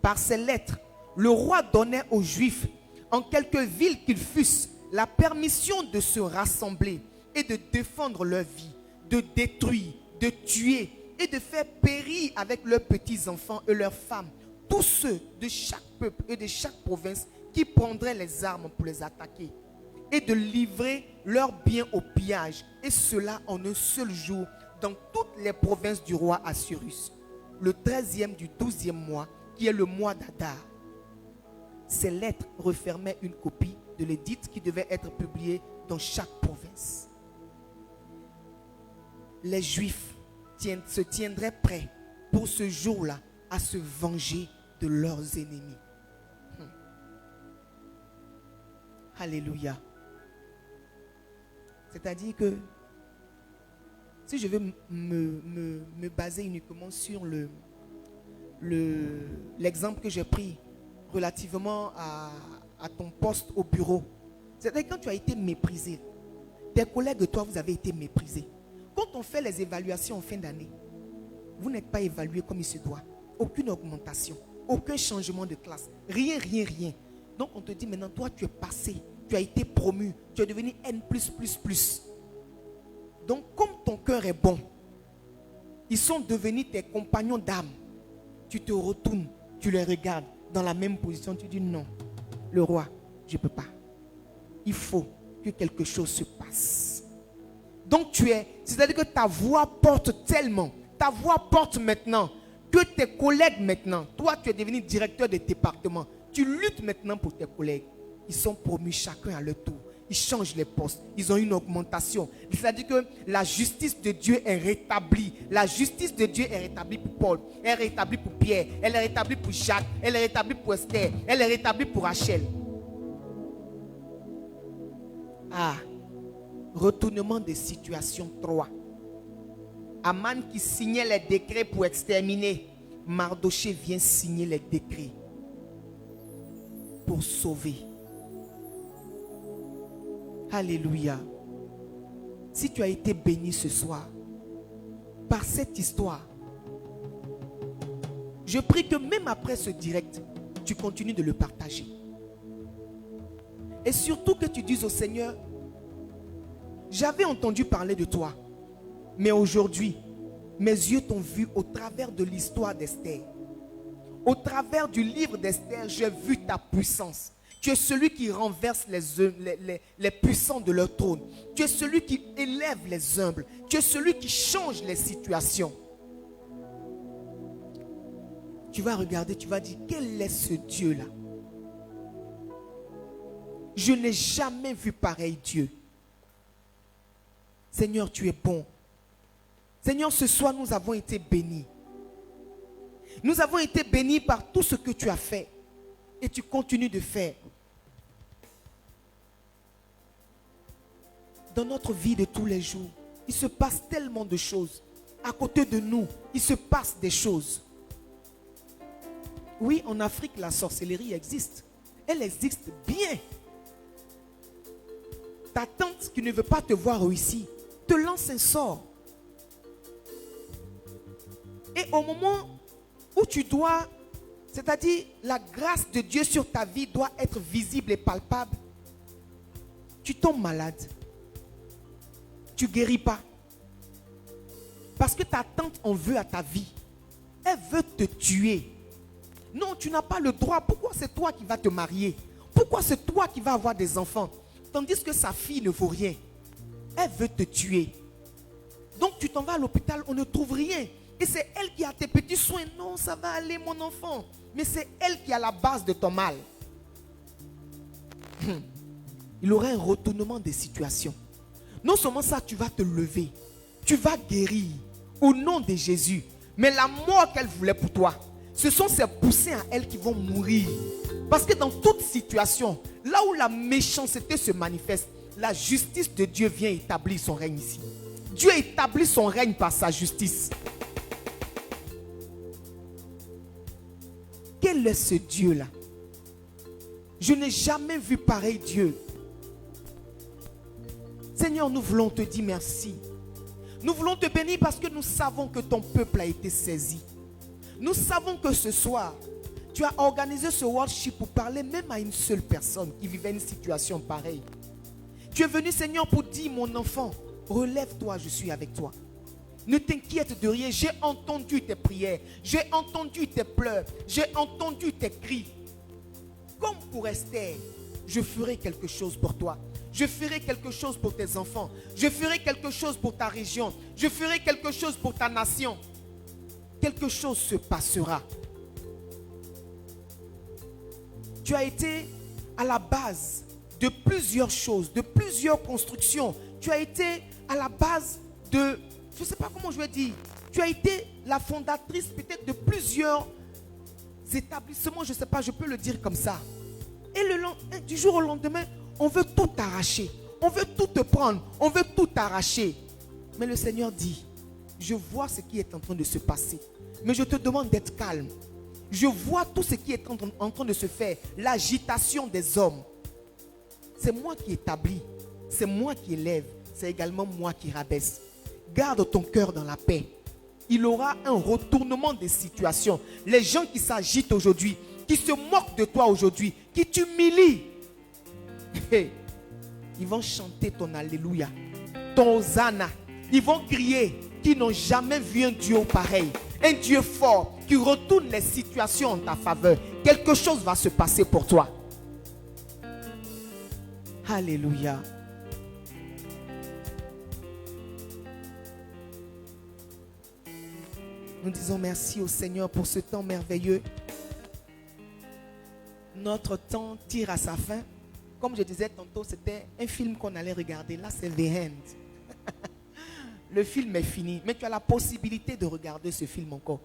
Par ces lettres, le roi donnait aux Juifs, en quelque ville qu'ils fussent, la permission de se rassembler et de défendre leur vie, de détruire, de tuer et de faire périr avec leurs petits-enfants et leurs femmes tous ceux de chaque peuple et de chaque province qui prendraient les armes pour les attaquer et de livrer leurs biens au pillage, et cela en un seul jour dans toutes les provinces du roi Assuérus, le 13e du 12e mois, qui est le mois d'Adar. Ces lettres refermaient une copie de l'édit qui devait être publié dans chaque province. Les Juifs se tiendraient prêts pour ce jour-là à se venger de leurs ennemis. Alléluia. C'est-à-dire que si je veux me baser uniquement sur l'exemple que j'ai pris relativement à ton poste au bureau, c'est-à-dire quand tu as été méprisé, tes collègues de toi, vous avez été méprisés. Quand on fait les évaluations en fin d'année, vous n'êtes pas évalué comme il se doit. Aucune augmentation, aucun changement de classe, rien. Donc on te dit maintenant, toi tu es passé, tu as été promu, tu es devenu N+++. Donc comme ton cœur est bon, ils sont devenus tes compagnons d'âme. Tu te retournes, tu les regardes dans la même position, tu dis non, le roi, je ne peux pas. Il faut que quelque chose se passe. Donc c'est-à-dire que ta voix porte tellement, ta voix porte maintenant, que tes collègues maintenant, toi tu es devenu directeur de département, tu luttes maintenant pour tes collègues. Ils sont promus chacun à leur tour. Ils changent les postes. Ils ont une augmentation. C'est-à-dire que la justice de Dieu est rétablie. La justice de Dieu est rétablie pour Paul. Elle est rétablie pour Pierre. Elle est rétablie pour Jacques. Elle est rétablie pour Esther. Elle est rétablie pour Rachel. Retournement de situation 3. Aman qui signait les décrets pour exterminer. Mardoché vient signer les décrets pour sauver. Alléluia. Si tu as été béni ce soir par cette histoire, je prie que même après ce direct, tu continues de le partager. Et surtout que tu dises au Seigneur, j'avais entendu parler de toi, mais aujourd'hui, mes yeux t'ont vu au travers de l'histoire d'Esther. Au travers du livre d'Esther, j'ai vu ta puissance. Tu es celui qui renverse les puissants de leur trône. Tu es celui qui élève les humbles. Tu es celui qui change les situations. Tu vas regarder, tu vas dire, quel est ce Dieu-là? Je n'ai jamais vu pareil Dieu. Seigneur, tu es bon. Seigneur, ce soir, nous avons été bénis. Nous avons été bénis par tout ce que tu as fait. Et tu continues de faire. Dans notre vie de tous les jours, il se passe tellement de choses. À côté de nous, il se passe des choses. Oui, en Afrique, la sorcellerie existe. Elle existe bien. Ta tante qui ne veut pas te voir réussir te lance un sort. Et au moment où tu dois, c'est-à-dire la grâce de Dieu sur ta vie doit être visible et palpable, tu tombes malade. Tu ne guéris pas. Parce que ta tante en veut à ta vie. Elle veut te tuer. Non, tu n'as pas le droit. Pourquoi c'est toi qui vas te marier? Pourquoi c'est toi qui vas avoir des enfants? Tandis que sa fille ne vaut rien. Elle veut te tuer. Donc tu t'en vas à l'hôpital, on ne trouve rien. Et c'est elle qui a tes petits soins. Non, ça va aller mon enfant. Mais c'est elle qui a la base de ton mal. Il aura un retournement des situations. Non seulement ça, tu vas te lever. Tu vas guérir au nom de Jésus. Mais la mort qu'elle voulait pour toi, ce sont ces poussins à elle qui vont mourir. Parce que dans toute situation, là où la méchanceté se manifeste, la justice de Dieu vient établir son règne ici. Dieu établit son règne par sa justice. Quel est ce Dieu-là? Je n'ai jamais vu pareil Dieu. Seigneur, nous voulons te dire merci. Nous voulons te bénir parce que nous savons que ton peuple a été saisi. Nous savons que ce soir, tu as organisé ce worship pour parler même à une seule personne qui vivait une situation pareille. Tu es venu, Seigneur, pour dire, mon enfant, relève-toi, je suis avec toi. Ne t'inquiète de rien, j'ai entendu tes prières, j'ai entendu tes pleurs, j'ai entendu tes cris. Comme pour Esther, je ferai quelque chose pour toi. Je ferai quelque chose pour tes enfants. Je ferai quelque chose pour ta région. Je ferai quelque chose pour ta nation. Quelque chose se passera. Tu as été à la base de plusieurs choses, de plusieurs constructions. Tu as été à la base de, je ne sais pas comment je vais dire, tu as été la fondatrice peut-être de plusieurs établissements, je ne sais pas, je peux le dire comme ça. Et du jour au lendemain, on veut tout arracher. On veut tout te prendre. On veut tout arracher. Mais le Seigneur dit, je vois ce qui est en train de se passer. Mais je te demande d'être calme. Je vois tout ce qui est en train de se faire. L'agitation des hommes. C'est moi qui établis. C'est moi qui élève. C'est également moi qui rabaisse. Garde ton cœur dans la paix. Il aura un retournement des situations. Les gens qui s'agitent aujourd'hui, qui se moquent de toi aujourd'hui, qui t'humilient, ils vont chanter ton alléluia, ton hosanna. Ils vont crier qu'ils n'ont jamais vu un Dieu pareil. Un Dieu fort qui retourne les situations en ta faveur. Quelque chose va se passer pour toi. Alléluia. Nous disons merci au Seigneur pour ce temps merveilleux. Notre temps tire à sa fin. Comme je disais tantôt, c'était un film qu'on allait regarder. Là, c'est The End. Le film est fini. Mais tu as la possibilité de regarder ce film encore.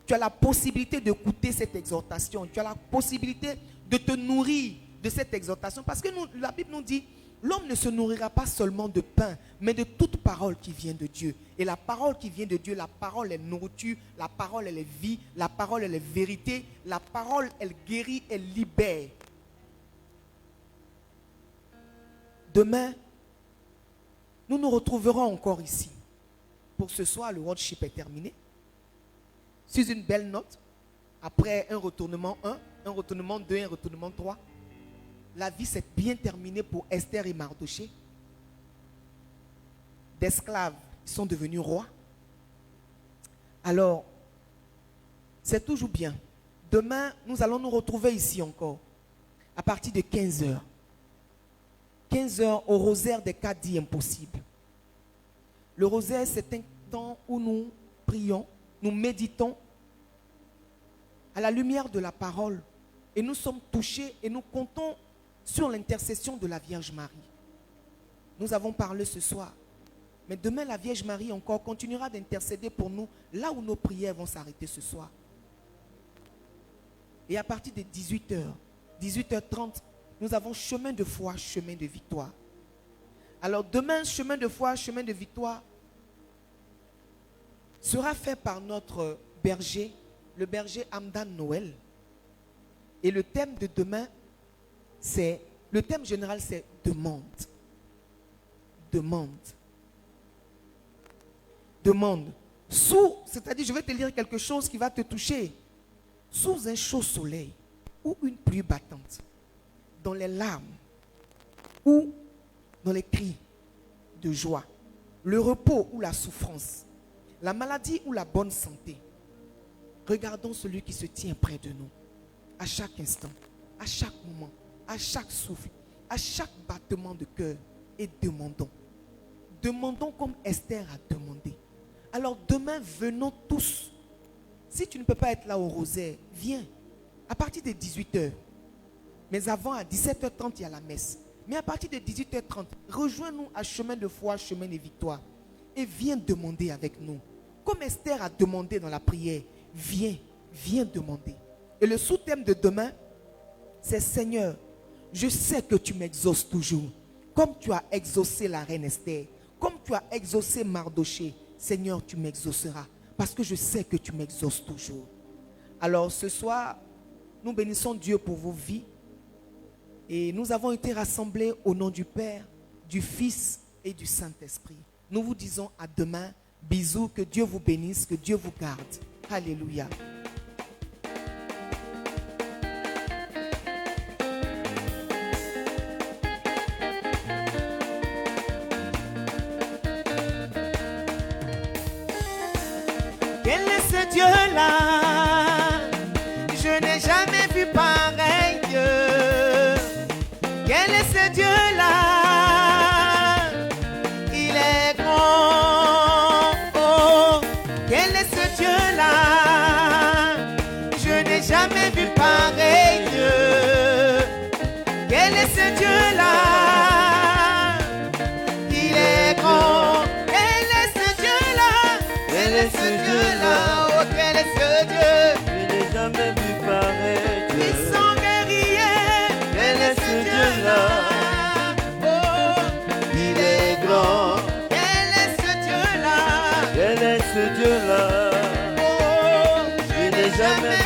Tu as la possibilité d'écouter cette exhortation. Tu as la possibilité de te nourrir de cette exhortation. Parce que la Bible nous dit, l'homme ne se nourrira pas seulement de pain, mais de toute parole qui vient de Dieu. Et la parole qui vient de Dieu, la parole est nourriture, la parole elle est vie, la parole elle est vérité, la parole elle guérit, elle libère. Demain, nous nous retrouverons encore ici. Pour ce soir, le worship est terminé. Sur une belle note, après un retournement 1, un retournement 2, un retournement 3. la vie s'est bien terminée pour Esther et Mardochée. D'esclaves, ils sont devenus rois. Alors, c'est toujours bien. Demain, nous allons nous retrouver ici encore, à partir de 15h. 15h au rosaire des cas dits impossibles. Le rosaire, c'est un temps où nous prions, nous méditons à la lumière de la parole. Et nous sommes touchés et nous comptons sur l'intercession de la Vierge Marie. Nous avons parlé ce soir. Mais demain, la Vierge Marie encore continuera d'intercéder pour nous là où nos prières vont s'arrêter ce soir. Et à partir de 18h, 18h30, nous avons chemin de foi, chemin de victoire. Alors demain, chemin de foi, chemin de victoire sera fait par notre berger, le berger Amdan Noël. Et le thème de demain, le thème général, c'est demande. Demande. Demande. C'est-à-dire, je vais te lire quelque chose qui va te toucher. Sous un chaud soleil ou une pluie battante, dans les larmes ou dans les cris de joie, le repos ou la souffrance, la maladie ou la bonne santé, regardons celui qui se tient près de nous, à chaque instant, à chaque moment, à chaque souffle, à chaque battement de cœur, et demandons. Demandons comme Esther a demandé. Alors demain, venons tous. Si tu ne peux pas être là au rosaire, viens à partir de 18h. Mais avant, à 17h30, il y a la messe. Mais à partir de 18h30, rejoins-nous à chemin de foi, chemin de victoire. Et viens demander avec nous. Comme Esther a demandé dans la prière, viens demander. Et le sous-thème de demain, c'est Seigneur, je sais que tu m'exauces toujours. Comme tu as exaucé la reine Esther, comme tu as exaucé Mardochée, Seigneur, tu m'exauceras. Parce que je sais que tu m'exauces toujours. Alors ce soir, nous bénissons Dieu pour vos vies. Et nous avons été rassemblés au nom du Père, du Fils et du Saint-Esprit. Nous vous disons à demain. Bisous, que Dieu vous bénisse, que Dieu vous garde. Alléluia. Quel est ce Dieu-là? Je n'ai jamais vu pareil Dieu. Quel est ce Dieu-là? Il est grand. Oh, quel est ce Dieu-là? Je n'ai jamais vu pareil Dieu. Quel est ce Dieu-là? Il est grand. Quel est ce Dieu-là? Quel est ce Dieu-là? Oh, quel est ce Dieu? Je n'ai jamais vu pareil Dieu. Puissant guerrier. Quel est ce Dieu-là? Oh, Il est grand. quel est ce Dieu-là? Quel est ce Dieu-là? Oh, Je n'ai jamais